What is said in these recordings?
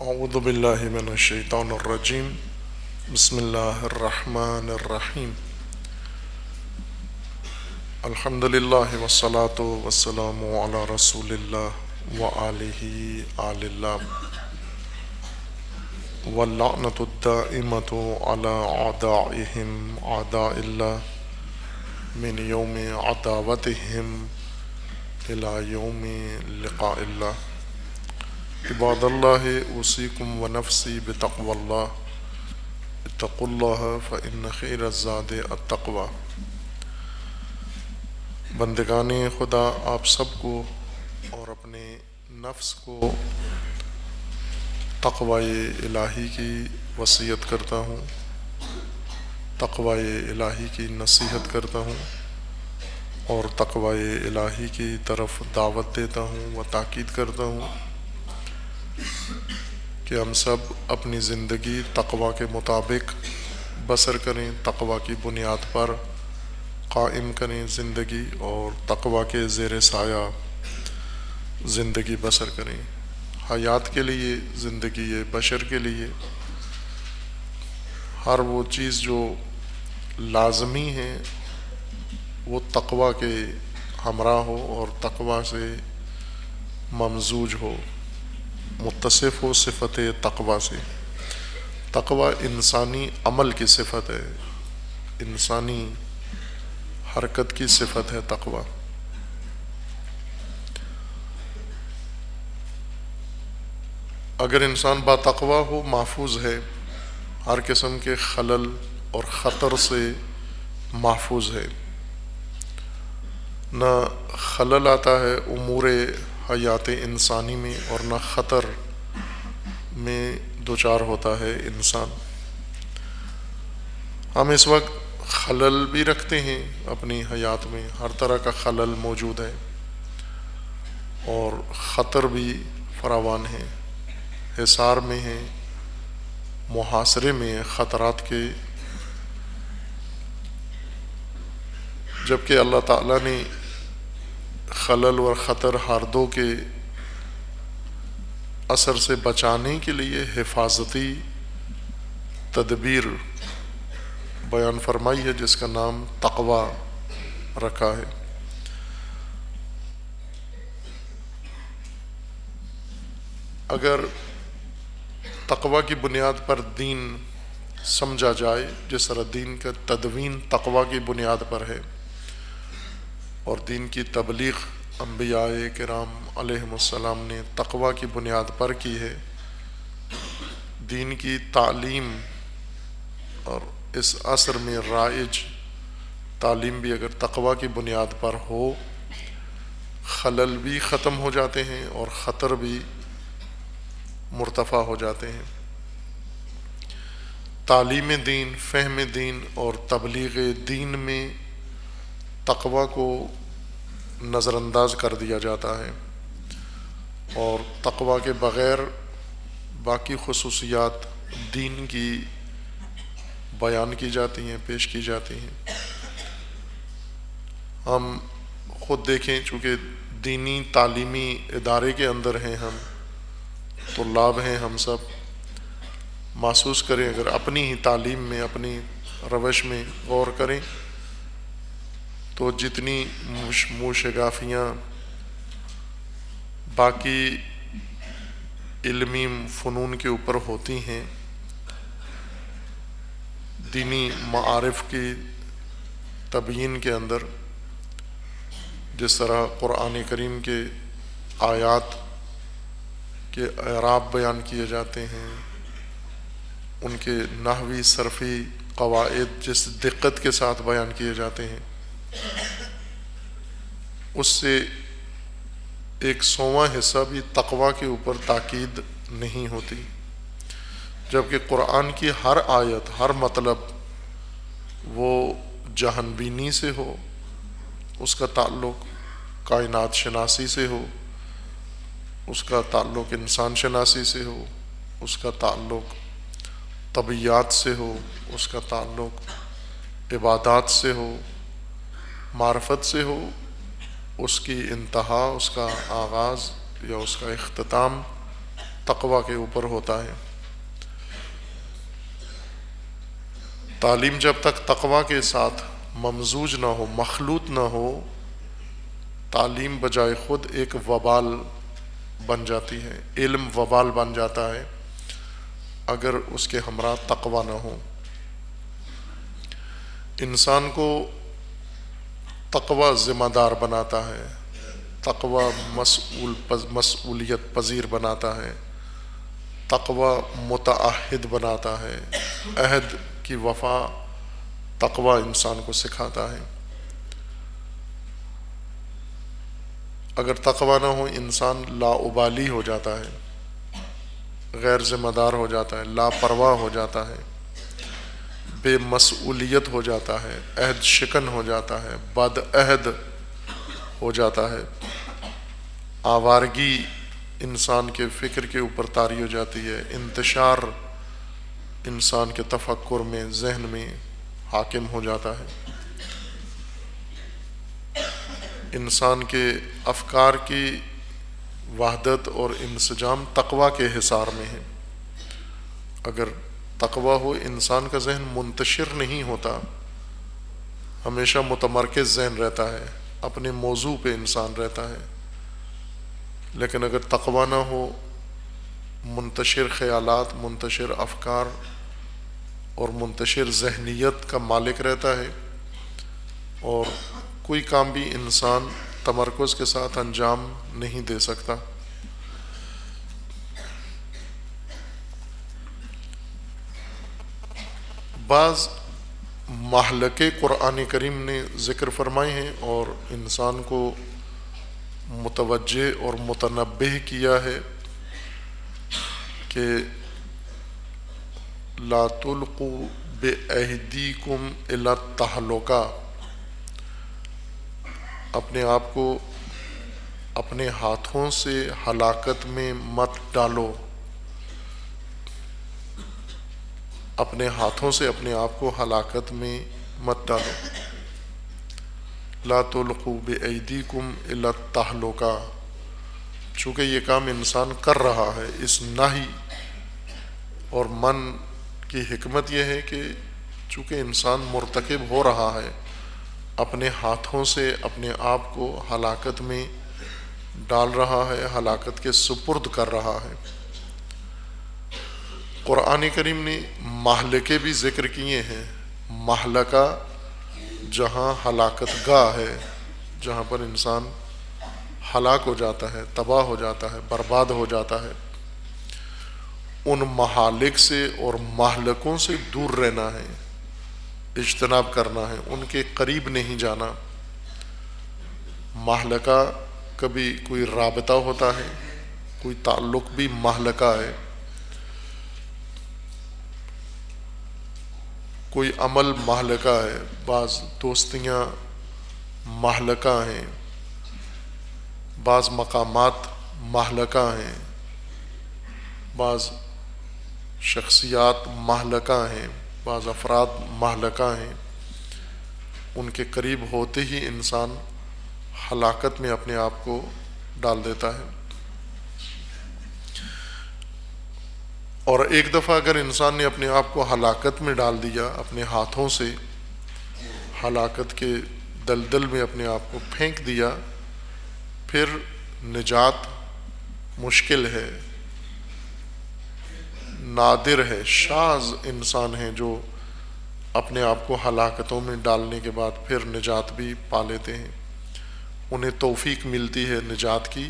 اعوذ باللہ من الشیطان الرجیم بسم اللہ الرحمن الرحیم الحمد للہ والصلاة والسلام علی رسول اللہ وآلہ آل اللہ واللعنۃ الدائمۃ علی اعدائہم اعداء اللہ من یوم عداوتہم الی یوم لقاء اللہ عباد اللہ اوصیکم ونفسی بتقوی اللہ اتقوا اللہ فإن خیر الزاد التقوی۔ بندگان خدا، آپ سب کو اور اپنے نفس کو تقوی الہی کی وصیت کرتا ہوں، تقوی الہی کی نصیحت کرتا ہوں اور تقوی الہی کی طرف دعوت دیتا ہوں و تاکید کرتا ہوں کہ ہم سب اپنی زندگی تقوی کے مطابق بسر کریں، تقوی کی بنیاد پر قائم کریں زندگی اور تقوی کے زیر سایہ زندگی بسر کریں۔ حیات کے لیے، زندگی بشر کے لیے ہر وہ چیز جو لازمی ہے وہ تقوی کے ہمراہ ہو اور تقوی سے ممزوج ہو، متصف ہو صفت تقوی سے۔ تقوی انسانی عمل کی صفت ہے، انسانی حرکت کی صفت ہے تقوی۔ اگر انسان با تقوی ہو، محفوظ ہے، ہر قسم کے خلل اور خطر سے محفوظ ہے، نہ خلل آتا ہے امور حیات انسانی میں اور نہ خطر میں دوچار ہوتا ہے انسان۔ ہم اس وقت خلل بھی رکھتے ہیں اپنی حیات میں، ہر طرح کا خلل موجود ہے اور خطر بھی فراوان ہے، حصار میں ہے، محاصرے میں ہے خطرات کے، جبکہ اللہ تعالیٰ نے خلل اور خطر ہر دو کے اثر سے بچانے کے لیے حفاظتی تدبیر بیان فرمائی ہے جس کا نام تقوی رکھا ہے۔ اگر تقوی کی بنیاد پر دین سمجھا جائے، جس طرح دین کا تدوین تقوی کی بنیاد پر ہے اور دین کی تبلیغ انبیاء کرام علیہم السلام نے تقوی کی بنیاد پر کی ہے، دین کی تعلیم اور اس عصر میں رائج تعلیم بھی اگر تقوی کی بنیاد پر ہو، خلل بھی ختم ہو جاتے ہیں اور خطر بھی مرتفع ہو جاتے ہیں۔ تعلیم دین، فہم دین اور تبلیغ دین میں تقوی کو نظر انداز کر دیا جاتا ہے اور تقوی کے بغیر باقی خصوصیات دین کی بیان کی جاتی ہیں، پیش کی جاتی ہیں۔ ہم خود دیکھیں، چونکہ دینی تعلیمی ادارے کے اندر ہیں، ہم طلاب ہیں، ہم سب محسوس کریں، اگر اپنی ہی تعلیم میں، اپنی روش میں غور کریں تو جتنی موشگافیاں باقی علمی فنون کے اوپر ہوتی ہیں، دینی معارف کی تبیین کے اندر، جس طرح قرآن کریم کے آیات کے اعراب بیان کیے جاتے ہیں، ان کے نحوی صرفی قواعد جس دقت کے ساتھ بیان کیے جاتے ہیں، اس سے 100واں حصہ بھی تقوی کے اوپر تاکید نہیں ہوتی، جبکہ قرآن کی ہر آیت، ہر مطلب وہ جہان بینی سے ہو، اس کا تعلق کائنات شناسی سے ہو، اس کا تعلق انسان شناسی سے ہو، اس کا تعلق طبیعیات سے ہو، اس کا تعلق عبادات سے ہو، معرفت سے ہو، اس کی انتہا، اس کا آغاز یا اس کا اختتام تقوی کے اوپر ہوتا ہے۔ تعلیم جب تک تقوی کے ساتھ ممزوج نہ ہو، مخلوط نہ ہو، تعلیم بجائے خود ایک وبال بن جاتی ہے، علم وبال بن جاتا ہے اگر اس کے ہمراہ تقوی نہ ہو۔ انسان کو تقوی ذمہ دار بناتا ہے، تقوی مسئولیت پذیر بناتا ہے، تقوی متعہد بناتا ہے، عہد کی وفا تقوی انسان کو سکھاتا ہے۔ اگر تقوی نہ ہو انسان لاابالی ہو جاتا ہے، غیر ذمہ دار ہو جاتا ہے، لاپرواہ ہو جاتا ہے، بے مسئولیت ہو جاتا ہے، عہد شکن ہو جاتا ہے، بد عہد ہو جاتا ہے، آوارگی انسان کے فکر کے اوپر طاری ہو جاتی ہے، انتشار انسان کے تفکر میں، ذہن میں حاکم ہو جاتا ہے، انسان کے افکار کی وحدت اور انسجام تقوی کے حصار میں ہے۔ اگر تقوی ہو انسان کا ذہن منتشر نہیں ہوتا، ہمیشہ متمرکز ذہن رہتا ہے، اپنے موضوع پہ انسان رہتا ہے۔ لیکن اگر تقوی نہ ہو، منتشر خیالات، منتشر افکار اور منتشر ذہنیت کا مالک رہتا ہے، اور کوئی کام بھی انسان تمرکز کے ساتھ انجام نہیں دے سکتا۔ بعض مہلکے قرآن کریم نے ذکر فرمائے ہیں اور انسان کو متوجہ اور متنبہ کیا ہے کہ لا تلقوا بأیدیکم الی التہلکہ، اپنے آپ کو اپنے ہاتھوں سے ہلاکت میں مت ڈالو، اپنے ہاتھوں سے اپنے آپ کو ہلاکت میں مت ڈالو۔ لا تلقوا بأیدیکم الی التہلکہ، چونکہ یہ کام انسان کر رہا ہے، اس نہی اور من کی حکمت یہ ہے کہ چونکہ انسان مرتکب ہو رہا ہے، اپنے ہاتھوں سے اپنے آپ کو ہلاکت میں ڈال رہا ہے، ہلاکت کے سپرد کر رہا ہے۔ قرآن کریم نے مہلکے بھی ذکر کیے ہیں، مہلکہ جہاں ہلاکت گاہ ہے، جہاں پر انسان ہلاک ہو جاتا ہے، تباہ ہو جاتا ہے، برباد ہو جاتا ہے، ان مہالک سے اور مہلکوں سے دور رہنا ہے، اجتناب کرنا ہے، ان کے قریب نہیں جانا۔ مہلکہ کبھی کوئی رابطہ ہوتا ہے، کوئی تعلق بھی مہلکہ ہے، کوئی عمل مہلکہ ہے، بعض دوستیاں مہلکہ ہیں، بعض مقامات مہلکہ ہیں، بعض شخصیات مہلکہ ہیں، بعض افراد مہلکہ ہیں، ان کے قریب ہوتے ہی انسان ہلاکت میں اپنے آپ کو ڈال دیتا ہے۔ اور ایک دفعہ اگر انسان نے اپنے آپ کو ہلاکت میں ڈال دیا، اپنے ہاتھوں سے ہلاکت کے دلدل میں اپنے آپ کو پھینک دیا، پھر نجات مشکل ہے، نادر ہے، شاذ انسان ہیں جو اپنے آپ کو ہلاکتوں میں ڈالنے کے بعد پھر نجات بھی پا لیتے ہیں، انہیں توفیق ملتی ہے نجات کی،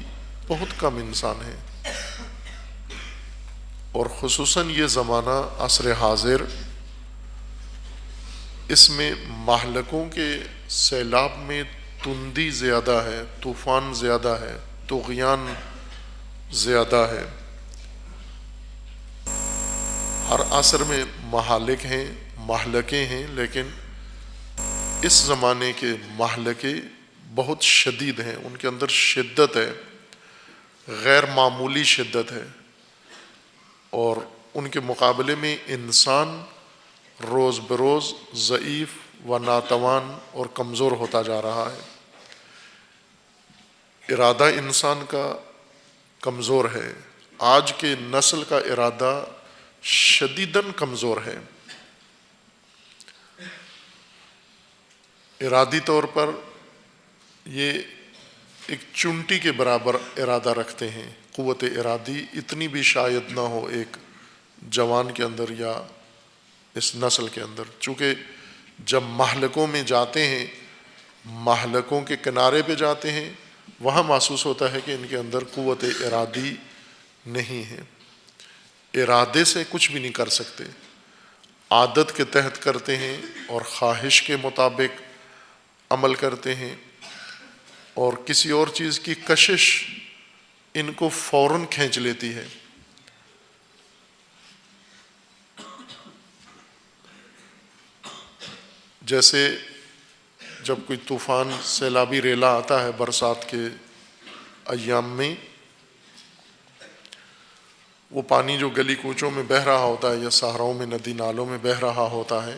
بہت کم انسان ہیں۔ اور خصوصاً یہ زمانہ عصر حاضر، اس میں مہلکوں کے سیلاب میں تندی زیادہ ہے، طوفان زیادہ ہے، طغیان زیادہ ہے۔ ہر عصر میں مہالک ہیں، مہلکے ہیں، لیکن اس زمانے کے مہلکے بہت شدید ہیں، ان کے اندر شدت ہے، غیر معمولی شدت ہے، اور ان کے مقابلے میں انسان روز بروز ضعیف و ناتوان اور کمزور ہوتا جا رہا ہے۔ ارادہ انسان کا کمزور ہے، آج کے نسل کا ارادہ شدیداً کمزور ہے. ارادی طور پر یہ ایک چونٹی کے برابر ارادہ رکھتے ہیں. قوت ارادی اتنی بھی شاید نہ ہو ایک جوان کے اندر یا اس نسل کے اندر. چونکہ جب مہلکوں میں جاتے ہیں، مہلکوں کے کنارے پہ جاتے ہیں، وہاں محسوس ہوتا ہے کہ ان کے اندر قوت ارادی نہیں ہے. ارادے سے کچھ بھی نہیں کر سکتے، عادت کے تحت کرتے ہیں اور خواہش کے مطابق عمل کرتے ہیں، اور کسی اور چیز کی کشش ان کو فوراً کھینچ لیتی ہے. جیسے جب کوئی طوفان سیلابی ریلا آتا ہے برسات کے ایام میں، وہ پانی جو گلی کوچوں میں بہہ رہا ہوتا ہے یا صحراؤں میں ندی نالوں میں بہہ رہا ہوتا ہے،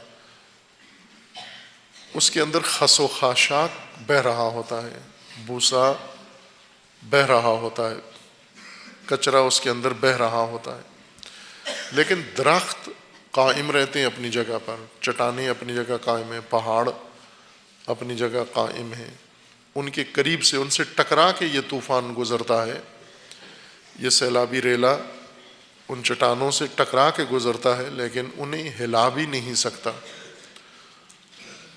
اس کے اندر خس و خاشاک بہہ رہا ہوتا ہے، بوسا بہہ رہا ہوتا ہے، کچرا اس کے اندر بہہ رہا ہوتا ہے. لیکن درخت قائم رہتے ہیں اپنی جگہ پر، چٹانیں اپنی جگہ قائم ہیں، پہاڑ اپنی جگہ قائم ہیں. ان کے قریب سے، ان سے ٹکرا کے یہ طوفان گزرتا ہے، یہ سیلابی ریلا ان چٹانوں سے ٹکرا کے گزرتا ہے، لیکن انہیں ہلا بھی نہیں سکتا،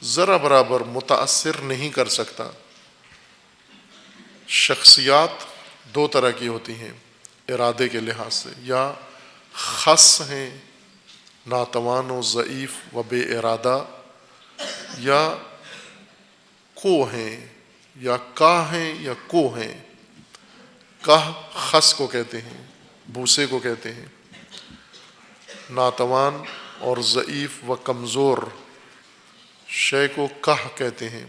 ذرا برابر متاثر نہیں کر سکتا. شخصیات دو طرح کی ہوتی ہیں ارادے کے لحاظ سے، یا خس ہیں، ناتوان و ضعیف و بے ارادہ، یا کو ہیں، یا کا ہیں یا کو ہیں. کاہ خس کو کہتے ہیں، بوسے کو کہتے ہیں. ناتوان اور ضعیف و کمزور شے کو کاہ کہتے ہیں،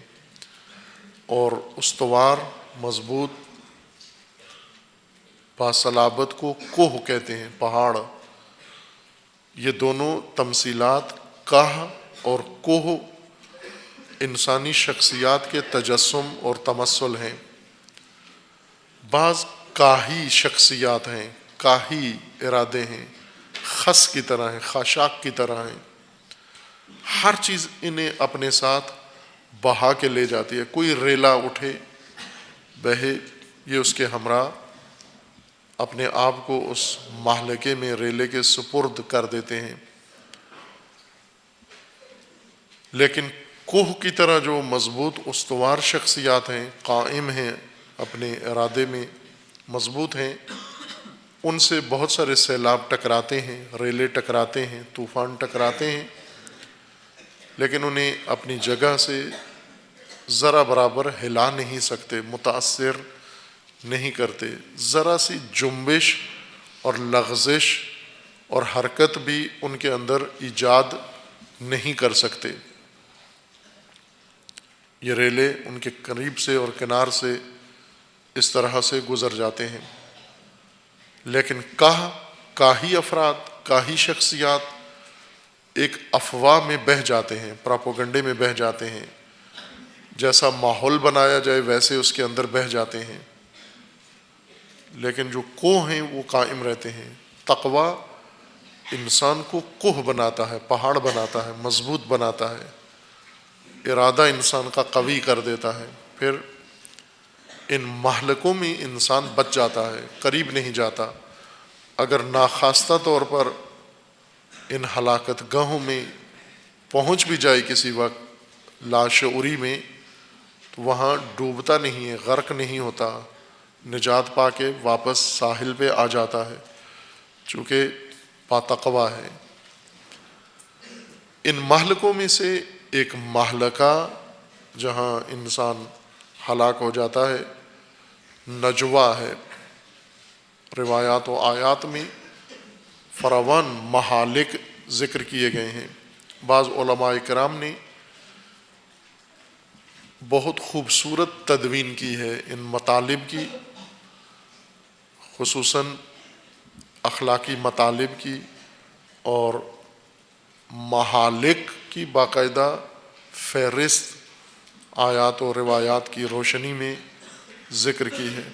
اور استوار مضبوط باصلابت کو کوہ کہتے ہیں، پہاڑ. یہ دونوں تمثیلات کاہ اور کوہ انسانی شخصیات کے تجسم اور تمثل ہیں. بعض کاہی شخصیات ہیں، کاہی ارادے ہیں، خس کی طرح ہیں، خاشاک کی طرح ہیں. ہر چیز انہیں اپنے ساتھ بہا کے لے جاتی ہے. کوئی ریلا اٹھے بہے، یہ اس کے ہمراہ اپنے آپ کو اس مہلکے میں ریلے کے سپرد کر دیتے ہیں. لیکن کوہ کی طرح جو مضبوط استوار شخصیات ہیں، قائم ہیں، اپنے ارادے میں مضبوط ہیں، ان سے بہت سارے سیلاب ٹکراتے ہیں، ریلے ٹکراتے ہیں، طوفان ٹکراتے ہیں، لیکن انہیں اپنی جگہ سے ذرا برابر ہلا نہیں سکتے، متاثر نہیں کرتے. ذرا سی جنبش اور لغزش اور حرکت بھی ان کے اندر ایجاد نہیں کر سکتے. یہ ریلے ان کے قریب سے اور کنار سے اس طرح سے گزر جاتے ہیں. لیکن کاہی افراد، کاہی شخصیات ایک افواہ میں بہہ جاتے ہیں، پراپوگنڈے میں بہہ جاتے ہیں. جیسا ماحول بنایا جائے ویسے اس کے اندر بہہ جاتے ہیں. لیکن جو کوہ ہیں وہ قائم رہتے ہیں. تقویٰ انسان کو کوہ بناتا ہے، پہاڑ بناتا ہے، مضبوط بناتا ہے. ارادہ انسان کا قوی کر دیتا ہے. پھر ان مہلکوں میں انسان بچ جاتا ہے، قریب نہیں جاتا. اگر ناخواستہ طور پر ان ہلاکت گاہوں میں پہنچ بھی جائے کسی وقت لاشعوری میں، تو وہاں ڈوبتا نہیں ہے، غرق نہیں ہوتا، نجات پا کے واپس ساحل پہ آ جاتا ہے، چونکہ پاتقویٰ ہے. ان مہلکوں میں سے ایک مہلکہ جہاں انسان ہلاک ہو جاتا ہے، نجوا ہے. روایات و آیات میں فراوان مہالک ذکر کیے گئے ہیں. بعض علماء کرام نے بہت خوبصورت تدوین کی ہے ان مطالب کی، خصوصاً اخلاقی مطالب کی، اور مہالک کی باقاعدہ فہرست آیات و روایات کی روشنی میں ذکر کی ہے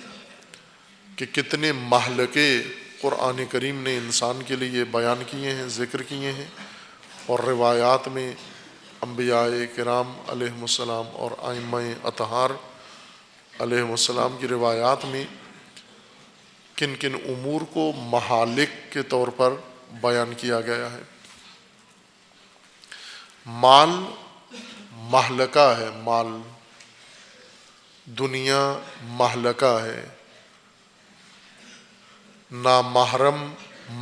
کہ کتنے مہلکے قرآن کریم نے انسان کے لیے بیان کیے ہیں، ذکر کیے ہیں، اور روایات میں انبیاء کرام علیہم السلام اور ائمہ اطہار علیہم السلام کی روایات میں کن کن امور کو مہالک کے طور پر بیان کیا گیا ہے۔ مال مہلکہ ہے، مال دنیا مہلکہ ہے، نامحرم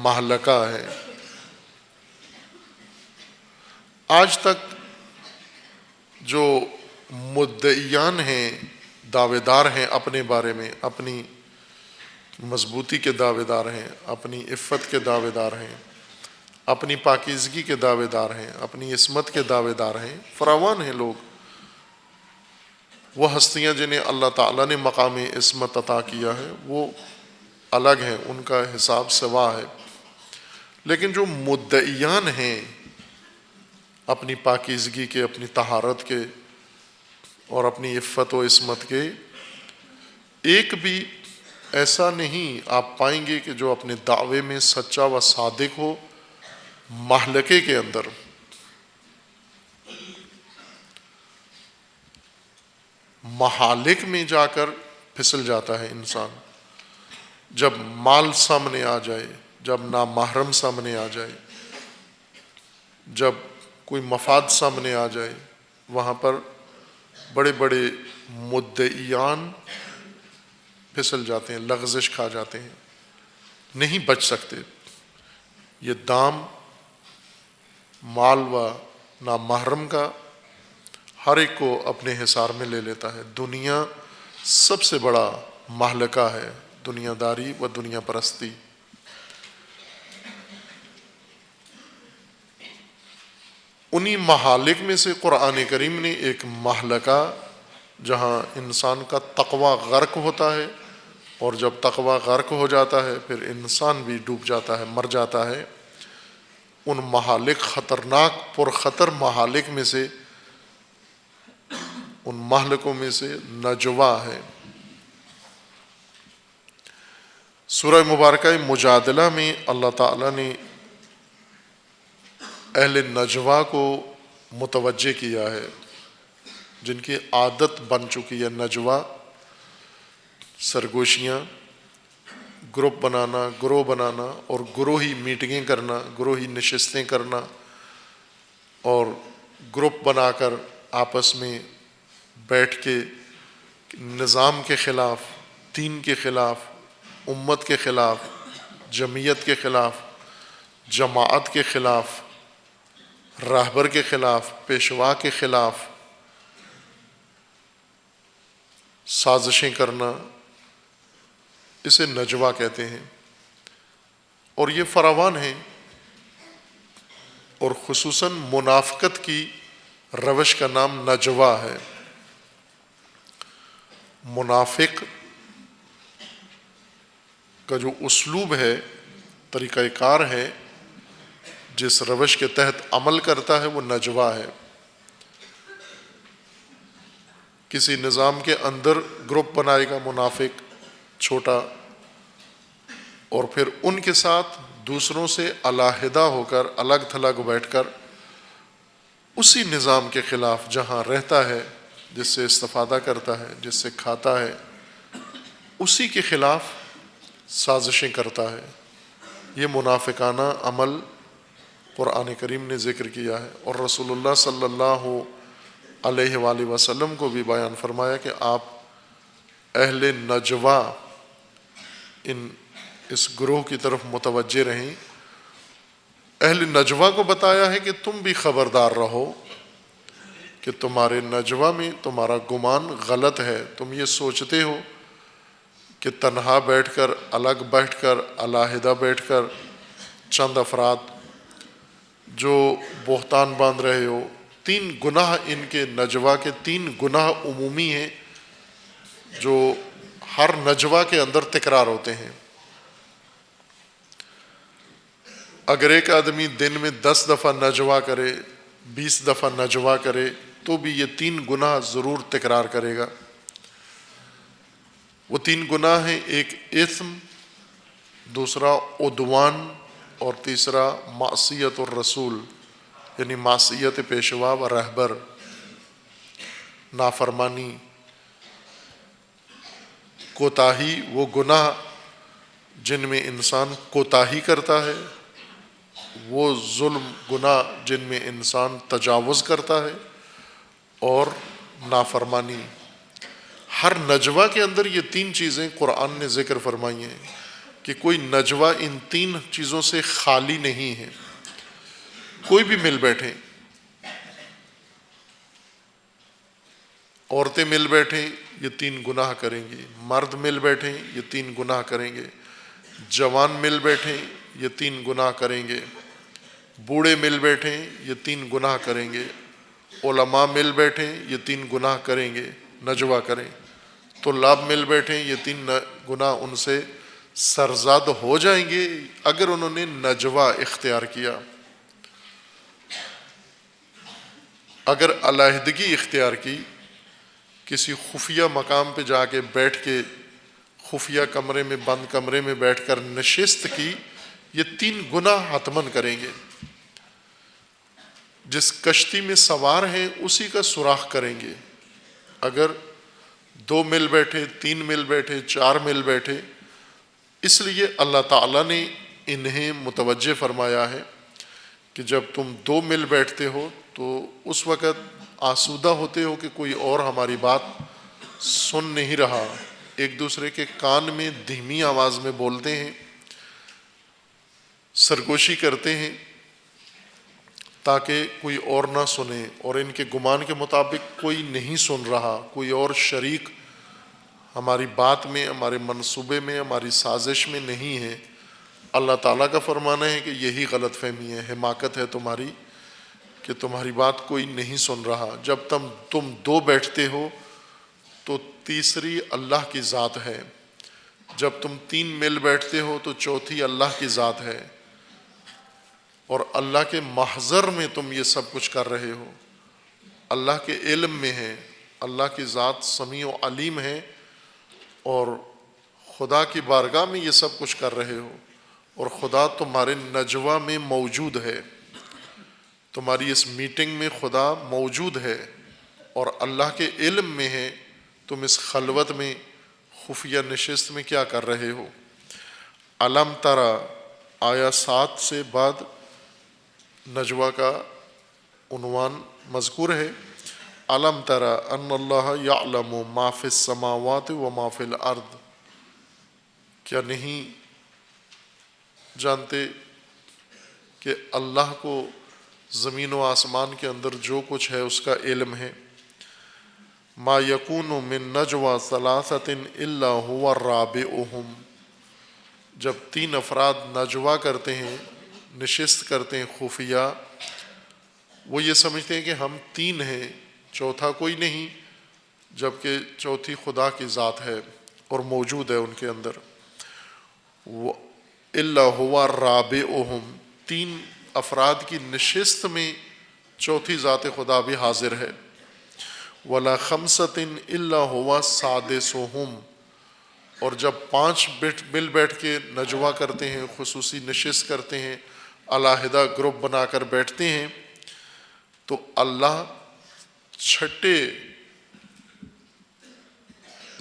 مہلکہ ہے۔ آج تک جو مدعیان ہیں، دعوے دار ہیں اپنے بارے میں، اپنی مضبوطی کے دعوے دار ہیں، اپنی عفت کے دعوے دار ہیں، اپنی پاکیزگی کے دعوے دار ہیں، اپنی عصمت کے دعوے دار ہیں، فراوان ہیں لوگ۔ وہ ہستیاں جنہیں اللہ تعالیٰ نے مقام عصمت عطا کیا ہے وہ الگ ہیں، ان کا حساب سوا ہے۔ لیکن جو مدعیان ہیں اپنی پاکیزگی کے، اپنی طہارت کے اور اپنی عفت و عصمت کے، ایک بھی ایسا نہیں آپ پائیں گے کہ جو اپنے دعوے میں سچا و صادق ہو مہلکے کے اندر۔ مہالک میں جا کر پھسل جاتا ہے انسان، جب مال سامنے آ جائے، جب نامحرم سامنے آ جائے، جب کوئی مفاد سامنے آ جائے، وہاں پر بڑے بڑے مدعیان پھسل جاتے ہیں، لغزش کھا جاتے ہیں، نہیں بچ سکتے۔ یہ دام مال و نامحرم کا ہر ایک کو اپنے حصار میں لے لیتا ہے۔ دنیا سب سے بڑا مہلکہ ہے، دنیا داری و دنیا پرستی۔ انہی مہالک میں سے قرآن کریم نے ایک مہلکہ جہاں انسان کا تقوی غرق ہوتا ہے، اور جب تقوی غرق ہو جاتا ہے پھر انسان بھی ڈوب جاتا ہے، مر جاتا ہے، ان مہالک، خطرناک پرخطر مہالک میں سے، ان مہلکوں میں سے نجوہ ہے۔ سورہ مبارکہ مجادلہ میں اللہ تعالیٰ نے اہل نجوہ کو متوجہ کیا ہے، جن کی عادت بن چکی ہے نجوہ، سرگوشیاں، گروپ بنانا، گروہ بنانا اور گروہی میٹنگیں کرنا، گروہی نشستیں کرنا، اور گروپ بنا کر آپس میں بیٹھ کے نظام کے خلاف، دین کے خلاف، امت کے خلاف، جمعیت کے خلاف، جماعت کے خلاف، راہبر کے خلاف، پیشوا کے خلاف سازشیں کرنا، اسے نجوہ کہتے ہیں۔ اور یہ فراوان ہیں، اور خصوصاً منافقت کی روش کا نام نجوہ ہے۔ منافق کا جو اسلوب ہے، طریقہ کار ہے، جس روش کے تحت عمل کرتا ہے، وہ نجوہ ہے۔ کسی نظام کے اندر گروپ بنائے گا منافق چھوٹا، اور پھر ان کے ساتھ دوسروں سے علیحدہ ہو کر، الگ تھلگ بیٹھ کر اسی نظام کے خلاف جہاں رہتا ہے، جس سے استفادہ کرتا ہے، جس سے کھاتا ہے، اسی کے خلاف سازشیں کرتا ہے۔ یہ منافقانہ عمل قرآن کریم نے ذکر کیا ہے، اور رسول اللہ صلی اللہ علیہ وآلہ وسلم کو بھی بیان فرمایا کہ آپ اہل نجوہ اس گروہ کی طرف متوجہ رہیں۔ اہل نجوہ کو بتایا ہے کہ تم بھی خبردار رہو کہ تمہارے نجوہ میں تمہارا گمان غلط ہے، تم یہ سوچتے ہو کہ تنہا بیٹھ کر، الگ بیٹھ کر، علیحدہ بیٹھ کر چند افراد جو بہتان باندھ رہے ہو، 3 گناہ ان کے نجوہ کے 3 گناہ عمومی ہیں جو ہر نجوہ کے اندر تکرار ہوتے ہیں۔ اگر ایک آدمی دن میں 10 دفعہ نجوہ کرے، 20 دفعہ نجوہ کرے، تو بھی یہ 3 گناہ ضرور تکرار کرے گا۔ وہ 3 گناہ ہیں، ایک اثم دوسرا عدوان، اور تیسرا معصیت الرسول یعنی معصیت پیشوا و رہبر، نافرمانی، کوتاہی، وہ گناہ جن میں انسان کوتاہی کرتا ہے، وہ ظلم گناہ جن میں انسان تجاوز کرتا ہے، اور نافرمانی۔ ہر نجوہ کے اندر یہ تین چیزیں قرآن نے ذکر فرمائی ہیں کہ کوئی نجوہ ان تین چیزوں سے خالی نہیں ہے۔ کوئی بھی مل بیٹھیں، عورتیں مل بیٹھیں یہ تین گناہ کریں گی، مرد مل بیٹھیں یہ تین گناہ کریں گے، جوان مل بیٹھیں یہ تین گناہ کریں گے، بوڑھے مل بیٹھیں یہ تین گناہ کریں گے، علماء مل بیٹھیں یہ تین گناہ کریں گے، نجوہ کریں، طلاب مل بیٹھیں یہ تین گناہ ان سے سرزاد ہو جائیں گے اگر انہوں نے نجوہ اختیار کیا۔ اگر علیحدگی اختیار کی، کسی خفیہ مقام پہ جا کے بیٹھ کے، خفیہ کمرے میں، بند کمرے میں بیٹھ کر نشست کی، یہ تین گناہ حتماً کریں گے۔ جس کشتی میں سوار ہیں اسی کا سوراخ کریں گے۔ اگر دو مل بیٹھے، تین مل بیٹھے، چار مل بیٹھے، اس لیے اللہ تعالیٰ نے انہیں متوجہ فرمایا ہے کہ جب تم دو مل بیٹھتے ہو تو اس وقت آسودہ ہوتے ہو کہ کوئی اور ہماری بات سن نہیں رہا، ایک دوسرے کے کان میں دھیمی آواز میں بولتے ہیں، سرگوشی کرتے ہیں تاکہ کوئی اور نہ سنے، اور ان کے گمان کے مطابق کوئی نہیں سن رہا، کوئی اور شریک ہماری بات میں، ہمارے منصوبے میں، ہماری سازش میں نہیں ہے۔ اللہ تعالیٰ کا فرمانا ہے کہ یہی غلط فہمی ہے، حماقت ہے تمہاری کہ تمہاری بات کوئی نہیں سن رہا۔ جب تم دو بیٹھتے ہو تو تیسری اللہ کی ذات ہے، جب تم تین مل بیٹھتے ہو تو چوتھی اللہ کی ذات ہے، اور اللہ کے محضر میں تم یہ سب کچھ کر رہے ہو، اللہ کے علم میں ہے، اللہ کی ذات سمیع و علیم ہے، اور خدا کی بارگاہ میں یہ سب کچھ کر رہے ہو، اور خدا تمہارے نجوہ میں موجود ہے، تمہاری اس میٹنگ میں خدا موجود ہے، اور اللہ کے علم میں ہے تم اس خلوت میں، خفیہ نشست میں کیا کر رہے ہو۔ علم ترى آیا 7 سے بعد نجوہ کا عنوان مذکور ہے۔ علم ترى ان اللہ یعلم ما فی السماوات و ما فی الارض، کیا نہیں جانتے کہ اللہ کو زمین و آسمان کے اندر جو کچھ ہے اس کا علم ہے۔ ما یکون من نجوى ثلاثة الا هو رابعهم، جب 3 افراد نجوہ کرتے ہیں، نشست کرتے ہیں خفیہ، وہ یہ سمجھتے ہیں کہ ہم 3 ہیں، چوتھا کوئی نہیں، جبکہ چوتھی خدا کی ذات ہے اور موجود ہے ان کے اندر۔ الا هو رابعهم، 3 افراد کی نشست میں چوتھی ذات خدا بھی حاضر ہے۔ ولا خمسة الا هو سادسهم، اور جب 5 مل بیٹھ کے نجوہ کرتے ہیں، خصوصی نشست کرتے ہیں، علیحدہ گروپ بنا کر بیٹھتے ہیں، تو اللہ چھٹے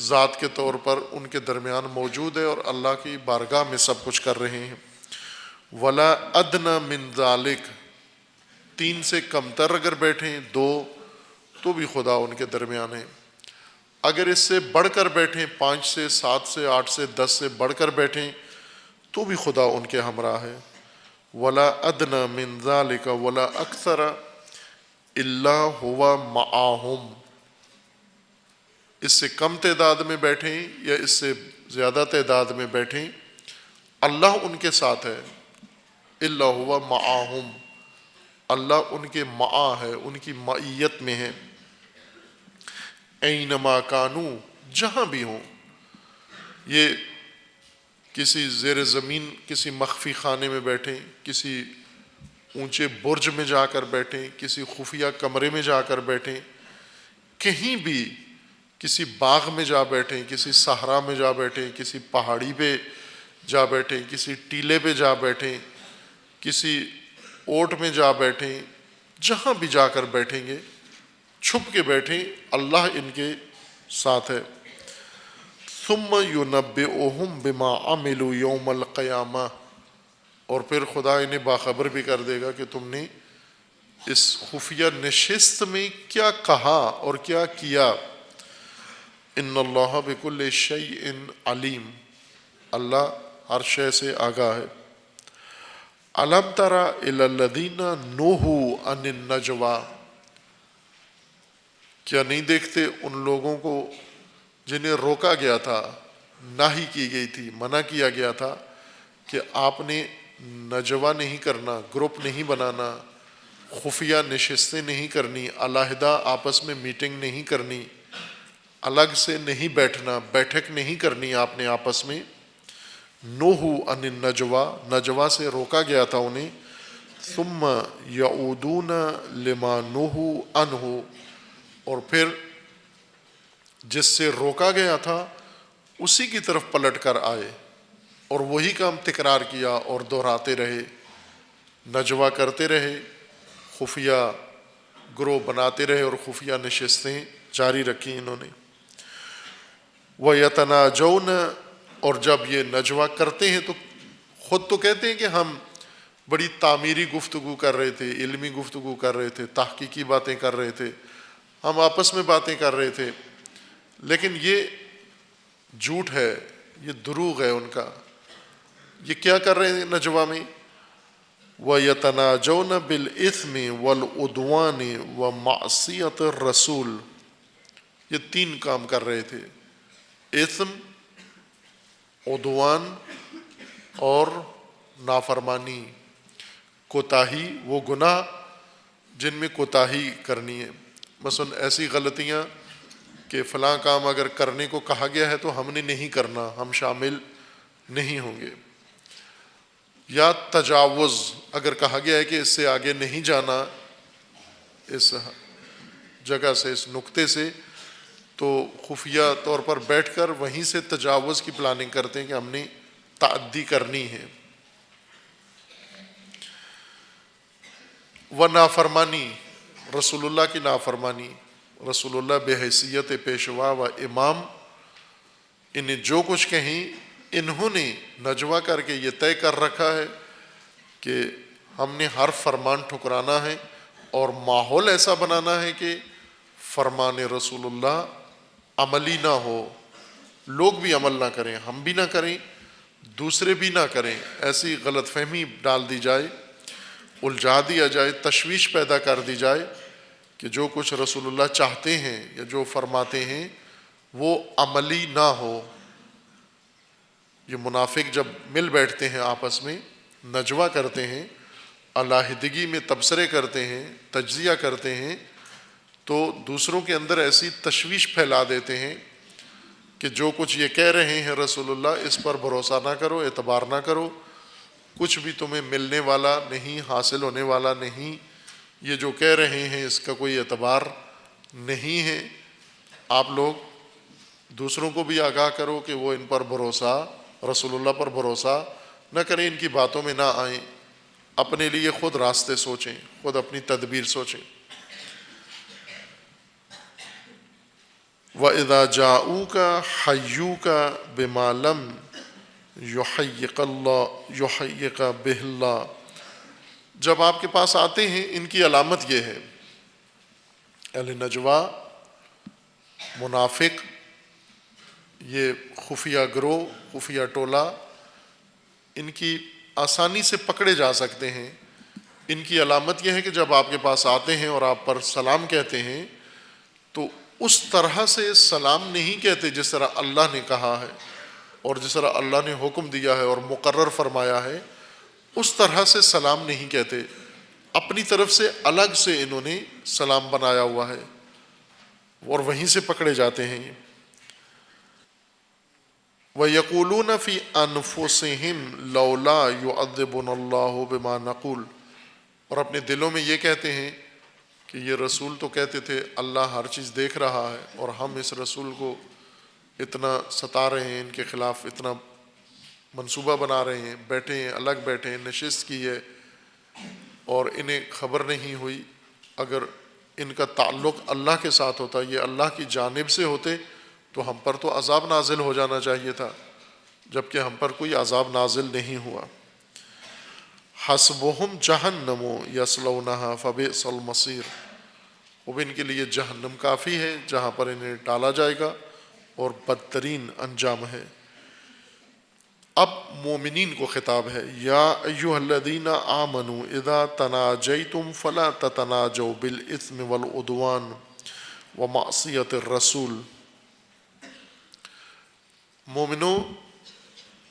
ذات کے طور پر ان کے درمیان موجود ہے، اور اللہ کی بارگاہ میں سب کچھ کر رہے ہیں۔ ولا ادنى من ذلك، 3 سے کمتر اگر بیٹھیں، 2، تو بھی خدا ان کے درمیان ہے۔ اگر اس سے بڑھ کر بیٹھیں، 5 سے، 7 سے، 8 سے، 10 سے بڑھ کر بیٹھیں، تو بھی خدا ان کے ہمراہ ہے۔ ولا ادنى من ذلك ولا اکثر الا هو معهم، اس سے کم تعداد میں بیٹھیں یا اس سے زیادہ تعداد میں بیٹھیں، اللہ ان کے ساتھ ہے۔ الا هو معهم، اللہ ان کے معا ہے، ان کی معیت میں ہے۔ اینما کانوا، جہاں بھی ہوں، یہ کسی زیر زمین کسی مخفی خانے میں بیٹھیں، کسی اونچے برج میں جا کر بیٹھیں، کسی خفیہ کمرے میں جا کر بیٹھیں، کہیں بھی کسی باغ میں جا بیٹھیں، کسی صحرا میں جا بیٹھیں، کسی پہاڑی پہ جا بیٹھیں، کسی ٹیلے پہ جا بیٹھیں، کسی اوٹ میں جا بیٹھیں، جہاں بھی جا کر بیٹھیں گے چھپ کے بیٹھیں، اللہ ان کے ساتھ ہے۔ ثم ينبئهم بما عملوا یوم القیامہ، اور پھر خدا انہیں باخبر بھی کر دے گا کہ تم نے اس خفیہ نشست میں کیا کہا اور کیا کیا۔ ان اللہ بکل شیء علیم، اللہ ہر شے سے آگاہ ہے۔ الم تر الی الذین نہوا عن النجوی، کیا نہیں دیکھتے ان لوگوں کو جنہیں روکا گیا تھا، ناہی کی گئی تھی، منع کیا گیا تھا کہ آپ نے نجوہ نہیں کرنا، گروپ نہیں بنانا، خفیہ نشستیں نہیں کرنی، علیحدہ آپس میں میٹنگ نہیں کرنی، الگ سے نہیں بیٹھنا، بیٹھک نہیں کرنی آپ نے آپس میں۔ نوحوا عن النجوی، نجوہ سے روکا گیا تھا انہیں۔ ثم یعودون لما نہوا عنہ، اور پھر جس سے روکا گیا تھا اسی کی طرف پلٹ کر آئے اور وہی کام تکرار کیا اور دہراتے رہے، نجوہ کرتے رہے، خفیہ گروہ بناتے رہے اور خفیہ نشستیں جاری رکھی انہوں نے۔ وَيَتَنَاجَوْنَ، اور جب یہ نجوہ کرتے ہیں تو خود تو کہتے ہیں کہ ہم بڑی تعمیری گفتگو کر رہے تھے، علمی گفتگو کر رہے تھے، تحقیقی باتیں کر رہے تھے، ہم آپس میں باتیں کر رہے تھے، لیکن یہ جھوٹ ہے، یہ دروغ ہے ان کا۔ یہ کیا کر رہے ہیں نجوہ میں؟ وَيَتَنَاجَوْنَ بِالْإِثْمِ وَالْعُدْوَانِ وَمَعْصِيَةِ الرَّسُولِ، یہ تین کام کر رہے تھے، اثم، عدوان اور نافرمانی، کوتاہی، وہ گناہ جن میں کوتاہی کرنی ہے، مثلا ایسی غلطیاں کہ فلاں کام اگر کرنے کو کہا گیا ہے تو ہم نے نہیں کرنا، ہم شامل نہیں ہوں گے، یا تجاوز، اگر کہا گیا ہے کہ اس سے آگے نہیں جانا، اس جگہ سے، اس نقطے سے، تو خفیہ طور پر بیٹھ کر وہیں سے تجاوز کی پلاننگ کرتے ہیں کہ ہم نے تعدی کرنی ہے۔ و نافرمانی، رسول اللہ کی نافرمانی، رسول اللہ بحیثیت پیشوا و امام، انہیں جو کچھ کہیں انہوں نے نجوہ کر کے یہ طے کر رکھا ہے کہ ہم نے ہر فرمان ٹھکرانا ہے اور ماحول ایسا بنانا ہے کہ فرمان رسول اللہ عملی نہ ہو، لوگ بھی عمل نہ کریں، ہم بھی نہ کریں، دوسرے بھی نہ کریں، ایسی غلط فہمی ڈال دی جائے، الجھا دیا جائے، تشویش پیدا کر دی جائے کہ جو کچھ رسول اللہ چاہتے ہیں یا جو فرماتے ہیں وہ عملی نہ ہو۔ یہ منافق جب مل بیٹھتے ہیں آپس میں، نجوہ کرتے ہیں، علیحدگی میں تبصرے کرتے ہیں، تجزیہ کرتے ہیں، تو دوسروں کے اندر ایسی تشویش پھیلا دیتے ہیں کہ جو کچھ یہ کہہ رہے ہیں رسول اللہ، اس پر بھروسہ نہ کرو، اعتبار نہ کرو، کچھ بھی تمہیں ملنے والا نہیں، حاصل ہونے والا نہیں، یہ جو کہہ رہے ہیں اس کا کوئی اعتبار نہیں ہے۔ آپ لوگ دوسروں کو بھی آگاہ کرو کہ وہ ان پر بھروسہ، رسول اللہ پر بھروسہ نہ کریں، ان کی باتوں میں نہ آئیں، اپنے لیے خود راستے سوچیں، خود اپنی تدبیر سوچیں۔ وَإِذَا جَاءُوكَ حَيُّوكَ بِمَا لَمْ يُحَيِّقَ بِهِ اللَّهُ، جب آپ کے پاس آتے ہیں، ان کی علامت یہ ہے، اہل نجوہ، منافق، یہ خفیہ گروہ، خفیہ ٹولہ، ان کی آسانی سے پکڑے جا سکتے ہیں۔ ان کی علامت یہ ہے کہ جب آپ کے پاس آتے ہیں اور آپ پر سلام کہتے ہیں تو اس طرح سے سلام نہیں کہتے جس طرح اللہ نے کہا ہے اور جس طرح اللہ نے حکم دیا ہے اور مقرر فرمایا ہے، اس طرح سے سلام نہیں کہتے، اپنی طرف سے الگ سے انہوں نے سلام بنایا ہوا ہے اور وہیں سے پکڑے جاتے ہیں یہ۔ وَيَقُولُونَ فِي أَنفُسِهِمْ لَوْلَا يُعَذِّبُنَا اللَّهُ بِمَا نَقُولُ، اور اپنے دلوں میں یہ کہتے ہیں کہ یہ رسول تو کہتے تھے اللہ ہر چیز دیکھ رہا ہے، اور ہم اس رسول کو اتنا ستا رہے ہیں، ان کے خلاف اتنا منصوبہ بنا رہے ہیں، بیٹھے ہیں، الگ بیٹھے ہیں، نشست کی ہے اور انہیں خبر نہیں ہوئی، اگر ان کا تعلق اللہ کے ساتھ ہوتا، یہ اللہ کی جانب سے ہوتے تو ہم پر تو عذاب نازل ہو جانا چاہیے تھا، جبکہ ہم پر کوئی عذاب نازل نہیں ہوا۔ حسبہم جہنم یصلونہا فبئس المصیر، اب ان کے لیے جہنم کافی ہے جہاں پر انہیں ڈالا جائے گا اور بدترین انجام ہے۔ اب مومنین کو خطاب ہے، یا ایھا الذین آمنوا اذا تناجیتم فلا تتناجوا بالاثم والعدوان ومعصیۃ الرسول، مومنو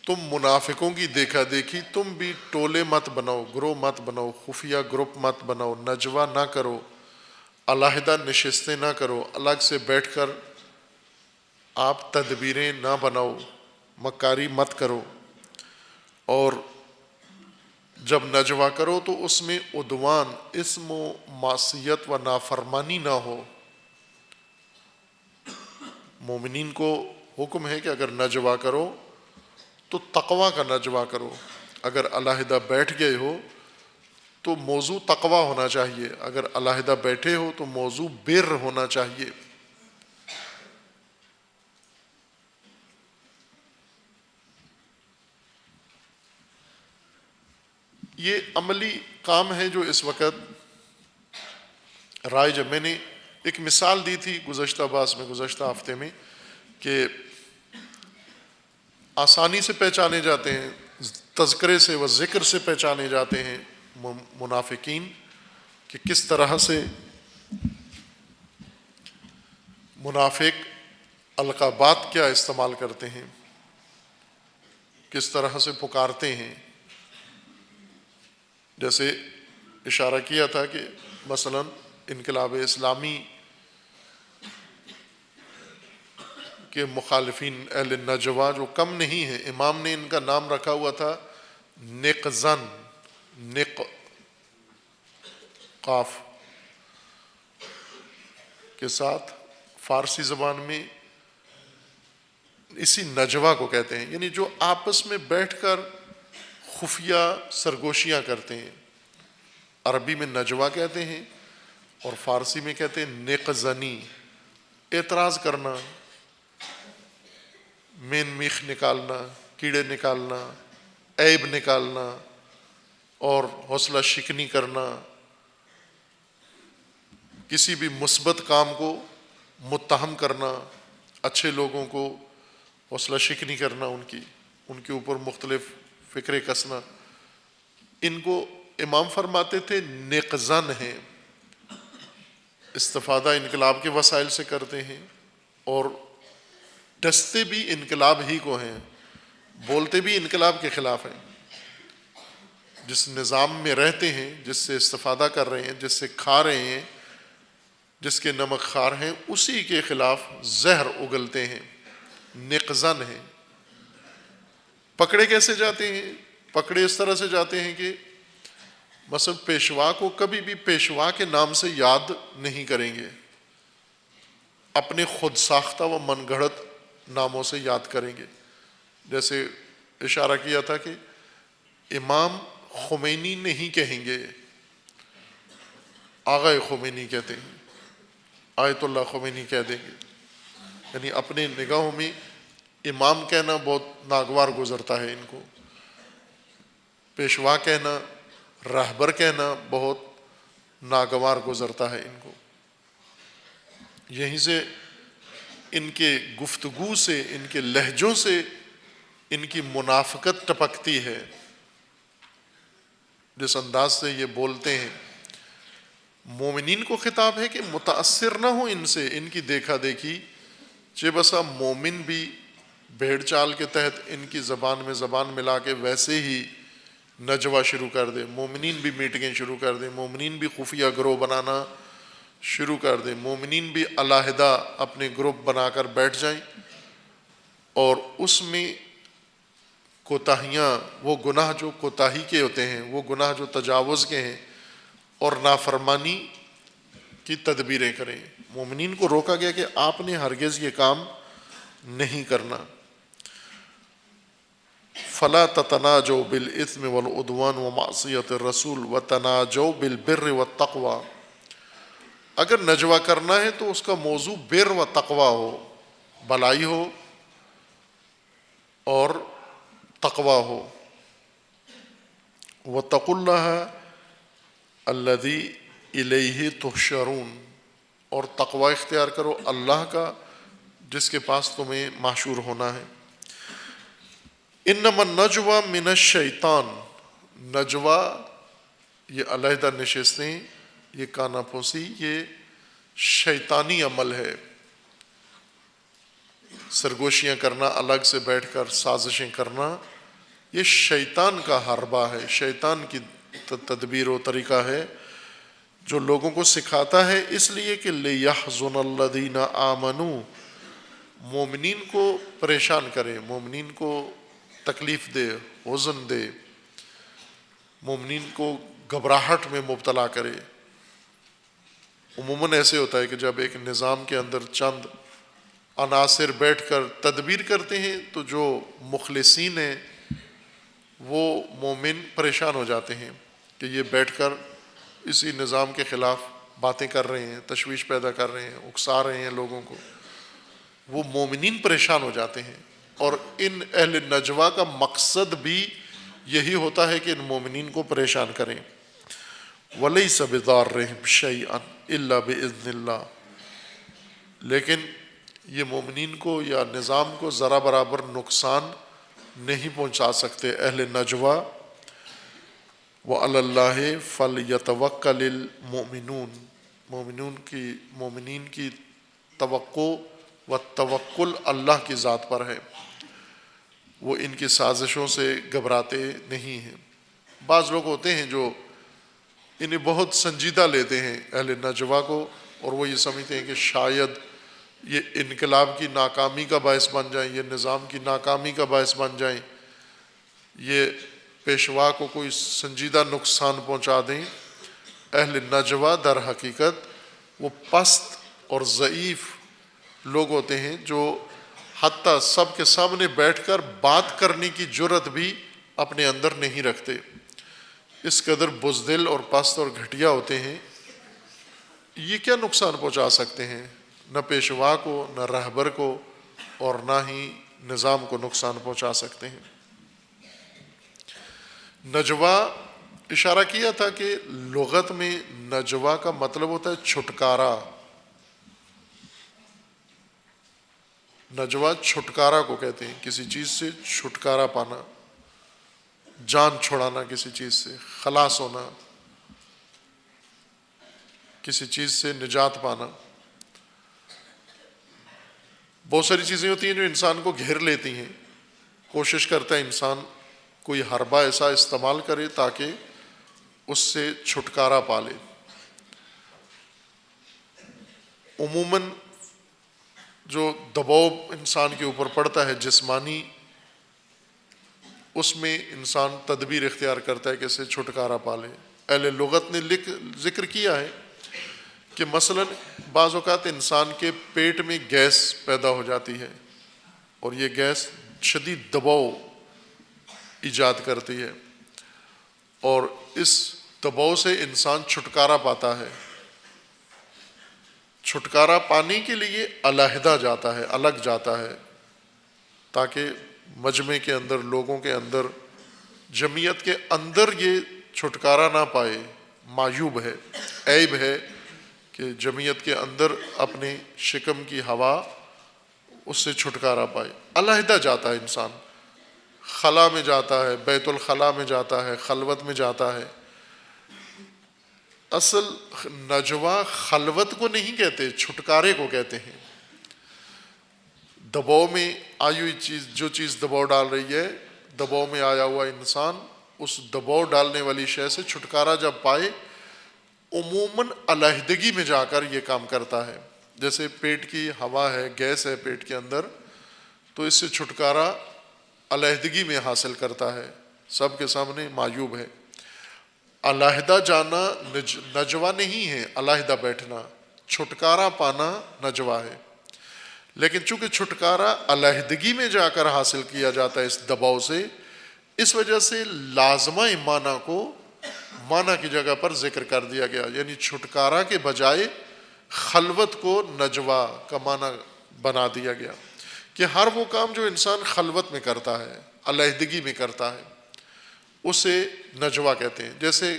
تم منافقوں کی دیکھا دیکھی تم بھی ٹولے مت بناؤ، گروہ مت بناؤ، خفیہ گروپ مت بناؤ، نجوہ نہ کرو، علیحدہ نشستیں نہ کرو، الگ سے بیٹھ کر آپ تدبیریں نہ بناؤ، مکاری مت کرو، اور جب نجوہ کرو تو اس میں عدوان، اسم و معصیت و نافرمانی نہ ہو۔ مومنین کو حکم ہے کہ اگر نجوہ کرو تو تقوی کا نجوہ کرو، اگر علیحدہ بیٹھ گئے ہو تو موضوع تقوی ہونا چاہیے، اگر علیحدہ بیٹھے ہو تو موضوع بر ہونا چاہیے۔ یہ عملی کام ہے جو اس وقت رائج ہے۔ میں نے ایک مثال دی تھی گزشتہ گزشتہ ہفتے میں کہ آسانی سے پہچانے جاتے ہیں، تذکرے سے و ذکر سے پہچانے جاتے ہیں منافقین، کہ کس طرح سے منافق القابات کیا استعمال کرتے ہیں، کس طرح سے پکارتے ہیں۔ جیسے اشارہ کیا تھا کہ مثلا انقلاب اسلامی کے مخالفین اہل نجوہ جو کم نہیں ہیں، امام نے ان کا نام رکھا ہوا تھا نقزن، نق قاف کے ساتھ، فارسی زبان میں اسی نجوہ کو کہتے ہیں، یعنی جو آپس میں بیٹھ کر خفیہ سرگوشیاں کرتے ہیں۔ عربی میں نجوہ کہتے ہیں اور فارسی میں کہتے ہیں نقزنی، اعتراض کرنا، مین میخ نکالنا، کیڑے نکالنا، عیب نکالنا اور حوصلہ شکنی کرنا، کسی بھی مثبت کام کو متہم کرنا، اچھے لوگوں کو حوصلہ شکنی کرنا، ان کے اوپر مختلف فکرے کسنا، ان کو امام فرماتے تھے نقزن ہیں۔ استفادہ انقلاب کے وسائل سے کرتے ہیں اور ڈستے بھی انقلاب ہی کو ہیں، بولتے بھی انقلاب کے خلاف ہیں۔ جس نظام میں رہتے ہیں، جس سے استفادہ کر رہے ہیں، جس سے کھا رہے ہیں، جس کے نمک خوار ہیں، اسی کے خلاف زہر اگلتے ہیں، نقزن ہیں۔ پکڑے کیسے جاتے ہیں؟ پکڑے اس طرح سے جاتے ہیں کہ مثلا پیشوا کو کبھی بھی پیشوا کے نام سے یاد نہیں کریں گے، اپنے خود ساختہ و من گھڑت ناموں سے یاد کریں گے۔ جیسے اشارہ کیا تھا کہ امام خمینی نہیں کہیں گے، آغا خمینی کہتے ہیں، آیت اللہ خمینی کہہ دیں گے، یعنی اپنے نگاہوں میں امام کہنا بہت ناگوار گزرتا ہے ان کو، پیشوا کہنا، رہبر کہنا بہت ناگوار گزرتا ہے ان کو۔ یہیں سے ان کے گفتگو سے، ان کے لہجوں سے ان کی منافقت ٹپکتی ہے، جس انداز سے یہ بولتے ہیں۔ مومنین کو خطاب ہے کہ متاثر نہ ہو ان سے، ان کی دیکھا دیکھی، چہ بسا مومن بھی بھیڑ چال کے تحت ان کی زبان میں زبان ملا کے ویسے ہی نجوہ شروع کر دے، مومنین بھی میٹنگیں شروع کر دیں، مومنین بھی خفیہ گروہ بنانا شروع کر دیں، مومنین بھی علیحدہ اپنے گروپ بنا کر بیٹھ جائیں، اور اس میں کوتاہیاں، وہ گناہ جو کوتاہی کے ہوتے ہیں، وہ گناہ جو تجاوز کے ہیں اور نافرمانی کی تدبیریں کریں۔ مومنین کو روکا گیا کہ آپ نے ہرگز یہ کام نہیں کرنا۔ فلا تتناجوا بالاثم والعدوان ومعصیت الرسول وتناجوا بالبر والتقوی، اگر نجوہ کرنا ہے تو اس کا موضوع بر و تقوی ہو، بلائی ہو اور تقوی ہو۔ واتقوا اللہ الذی الیہ تحشرون، اور تقوی اختیار کرو اللہ کا جس کے پاس تمہیں محشور ہونا ہے۔ انما النجوى من الشیطان، نجوہ یہ علیحدہ نشستیں، یہ کانا پھوسی، یہ شیطانی عمل ہے۔ سرگوشیاں کرنا، الگ سے بیٹھ کر سازشیں کرنا، یہ شیطان کا حربہ ہے، شیطان کی تدبیر و طریقہ ہے جو لوگوں کو سکھاتا ہے، اس لیے کہ لِيَحْزُنَ الَّذِينَ آمَنُوا، مومنین کو پریشان کرے، مومنین کو تکلیف دے، حزن دے، مومنین کو گھبراہٹ میں مبتلا کرے۔ عموماً ایسے ہوتا ہے کہ جب ایک نظام کے اندر چند عناصر بیٹھ کر تدبیر کرتے ہیں تو جو مخلصین ہیں وہ مومن پریشان ہو جاتے ہیں کہ یہ بیٹھ کر اسی نظام کے خلاف باتیں کر رہے ہیں، تشویش پیدا کر رہے ہیں، اکسا رہے ہیں لوگوں کو، وہ مومنین پریشان ہو جاتے ہیں۔ اور ان اہل نجوہ کا مقصد بھی یہی ہوتا ہے کہ ان مومنین کو پریشان کریں۔ وَلَيْسَ بِضَارِّهِمْ شَيْئًا إِلَّا بِإِذْنِ اللَّهِ، لیکن یہ مومنین کو یا نظام کو ذرا برابر نقصان نہیں پہنچا سکتے اہل نجوہ۔ وَعَلَى اللَّهِ فَلْيَتَوَكَّلِ الْمُؤْمِنُونَ، مومنین کی توقع و توکل اللہ کی ذات پر ہے، وہ ان کی سازشوں سے گھبراتے نہیں ہیں۔ بعض لوگ ہوتے ہیں جو انہیں بہت سنجیدہ لیتے ہیں اہل نجوہ کو، اور وہ یہ سمجھتے ہیں کہ شاید یہ انقلاب کی ناکامی کا باعث بن جائیں، یہ نظام کی ناکامی کا باعث بن جائیں، یہ پیشوا کو کوئی سنجیدہ نقصان پہنچا دیں۔ اہل نجوہ در حقیقت وہ پست اور ضعیف لوگ ہوتے ہیں جو حتیٰ سب کے سامنے بیٹھ کر بات کرنے کی جرت بھی اپنے اندر نہیں رکھتے، اس قدر بزدل اور پست اور گھٹیا ہوتے ہیں۔ یہ کیا نقصان پہنچا سکتے ہیں؟ نہ پیشوا کو، نہ رہبر کو، اور نہ ہی نظام کو نقصان پہنچا سکتے ہیں۔ نجوہ اشارہ کیا تھا کہ لغت میں نجوہ کا مطلب ہوتا ہے چھٹکارا۔ نجوہ چھٹکارا کو کہتے ہیں، کسی چیز سے چھٹکارا پانا، جان چھڑانا، کسی چیز سے خلاص ہونا، کسی چیز سے نجات پانا۔ بہت ساری چیزیں ہوتی ہیں جو انسان کو گھیر لیتی ہیں، کوشش کرتا ہے انسان کوئی حربہ ایسا استعمال کرے تاکہ اس سے چھٹکارا پا لے۔ عموماً جو دباؤ انسان کے اوپر پڑتا ہے جسمانی، اس میں انسان تدبیر اختیار کرتا ہے کہ اسے چھٹکارا پا لے۔ اہل لغت نے ذکر کیا ہے کہ مثلاً بعض اوقات انسان کے پیٹ میں گیس پیدا ہو جاتی ہے، اور یہ گیس شدید دباؤ ایجاد کرتی ہے، اور اس دباؤ سے انسان چھٹکارا پاتا ہے۔ چھٹکارا پانے کے لیے علیحدہ جاتا ہے، الگ جاتا ہے، تاکہ مجمع کے اندر، لوگوں کے اندر، جمعیت کے اندر یہ چھٹکارا نہ پائے۔ معیوب ہے، عیب ہے کہ جمعیت کے اندر اپنے شکم کی ہوا اس سے چھٹکارا پائے۔ علیحدہ جاتا ہے انسان، خلا میں جاتا ہے، بیت الخلا میں جاتا ہے، خلوت میں جاتا ہے۔ اصل نجوہ خلوت کو نہیں کہتے، چھٹکارے کو کہتے ہیں۔ دباؤ میں آئی ہوئی چیز، جو چیز دباؤ ڈال رہی ہے، دباؤ میں آیا ہوا انسان اس دباؤ ڈالنے والی شے سے چھٹکارا جب پائے، عموماً علیحدگی میں جا کر یہ کام کرتا ہے۔ جیسے پیٹ کی ہوا ہے، گیس ہے پیٹ کے اندر، تو اس سے چھٹکارا علیحدگی میں حاصل کرتا ہے، سب کے سامنے معیوب ہے۔ علیحدہ جانا نجوہ نہیں ہے، علیحدہ بیٹھنا، چھٹکارا پانا نجوہ ہے۔ لیکن چونکہ چھٹکارا علیحدگی میں جا کر حاصل کیا جاتا ہے اس دباؤ سے، اس وجہ سے لازمہ معنی کو معنی کی جگہ پر ذکر کر دیا گیا، یعنی چھٹکارا کے بجائے خلوت کو نجوا کا معنی بنا دیا گیا کہ ہر وہ کام جو انسان خلوت میں کرتا ہے، علیحدگی میں کرتا ہے، اسے نجوا کہتے ہیں۔ جیسے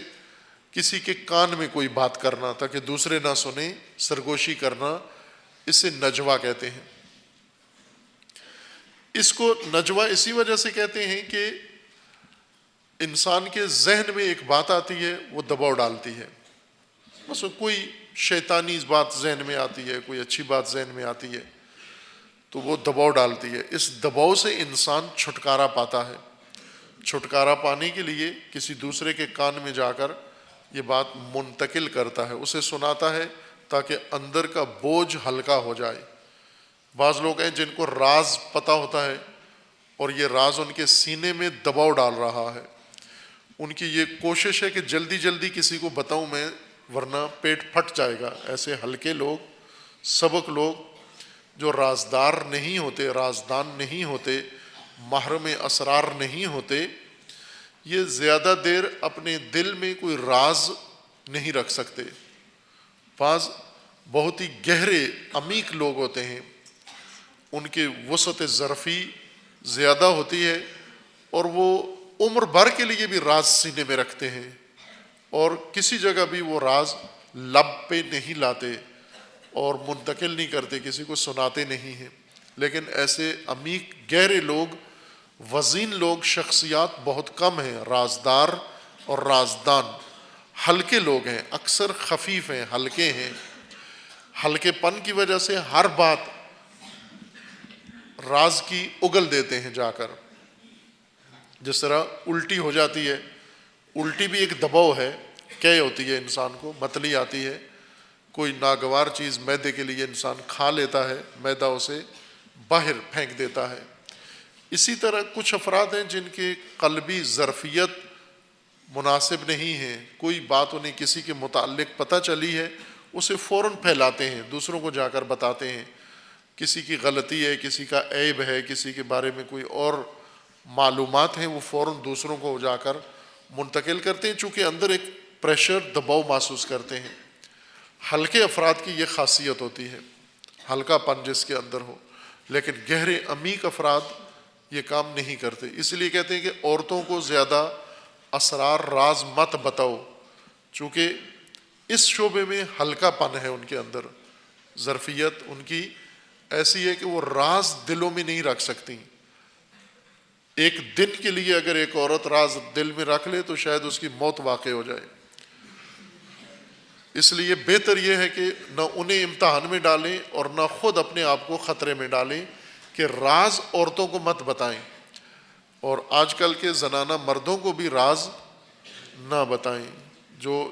کسی کے کان میں کوئی بات کرنا تاکہ دوسرے نہ سنیں، سرگوشی کرنا، اسے نجوا کہتے ہیں۔ اس کو نجوا اسی وجہ سے کہتے ہیں کہ انسان کے ذہن میں ایک بات آتی ہے، وہ دباؤ ڈالتی ہے، بس کوئی شیطانی بات ذہن میں آتی ہے، کوئی اچھی بات ذہن میں آتی ہے تو وہ دباؤ ڈالتی ہے۔ اس دباؤ سے انسان چھٹکارا پاتا ہے۔ چھٹکارا پانے کے لیے کسی دوسرے کے کان میں جا کر یہ بات منتقل کرتا ہے، اسے سناتا ہے تاکہ اندر کا بوجھ ہلکا ہو جائے۔ بعض لوگ ہیں جن کو راز پتہ ہوتا ہے اور یہ راز ان کے سینے میں دباؤ ڈال رہا ہے، ان کی یہ کوشش ہے کہ جلدی جلدی کسی کو بتاؤں میں ورنہ پیٹ پھٹ جائے گا۔ ایسے ہلکے لوگ، سبک لوگ جو رازدار نہیں ہوتے، رازدان نہیں ہوتے، محرم اسرار نہیں ہوتے، یہ زیادہ دیر اپنے دل میں کوئی راز نہیں رکھ سکتے۔ بعض بہت ہی گہرے عمیق لوگ ہوتے ہیں، ان کے وسعت ظرفی زیادہ ہوتی ہے اور وہ عمر بھر کے لیے بھی راز سینے میں رکھتے ہیں اور کسی جگہ بھی وہ راز لب پہ نہیں لاتے اور منتقل نہیں کرتے، کسی کو سناتے نہیں ہیں۔ لیکن ایسے عمیق گہرے لوگ، وزین لوگ، شخصیات بہت کم ہیں، رازدار اور رازدان ہلکے لوگ ہیں، اکثر خفیف ہیں، ہلکے ہیں۔ ہلکے پن کی وجہ سے ہر بات راز کی اگل دیتے ہیں جا کر۔ جس طرح الٹی ہو جاتی ہے، الٹی بھی ایک دباؤ ہے، کیا ہوتی ہے انسان کو، متلی آتی ہے، کوئی ناگوار چیز معدے کے لیے انسان کھا لیتا ہے، معدہ اسے باہر پھینک دیتا ہے۔ اسی طرح کچھ افراد ہیں جن کے قلبی ظرفیت مناسب نہیں ہے، کوئی بات انہیں کسی کے متعلق پتہ چلی ہے، اسے فوراً پھیلاتے ہیں، دوسروں کو جا کر بتاتے ہیں۔ کسی کی غلطی ہے، کسی کا عیب ہے، کسی کے بارے میں کوئی اور معلومات ہیں، وہ فوراً دوسروں کو جا کر منتقل کرتے ہیں، چونکہ اندر ایک پریشر، دباؤ محسوس کرتے ہیں۔ ہلکے افراد کی یہ خاصیت ہوتی ہے، ہلکا پن جس کے اندر ہو۔ لیکن گہرے عمیق افراد یہ کام نہیں کرتے، اس لیے کہتے ہیں کہ عورتوں کو زیادہ اسرار راز مت بتاؤ، چونکہ اس شعبے میں ہلکا پن ہے، ان کے اندر ظرفیت ان کی ایسی ہے کہ وہ راز دلوں میں نہیں رکھ سکتی۔ ایک دن کے لیے اگر ایک عورت راز دل میں رکھ لے تو شاید اس کی موت واقع ہو جائے۔ اس لیے بہتر یہ ہے کہ نہ انہیں امتحان میں ڈالیں اور نہ خود اپنے آپ کو خطرے میں ڈالیں کہ راز عورتوں کو مت بتائیں، اور آج کل کے زنانہ مردوں کو بھی راز نہ بتائیں،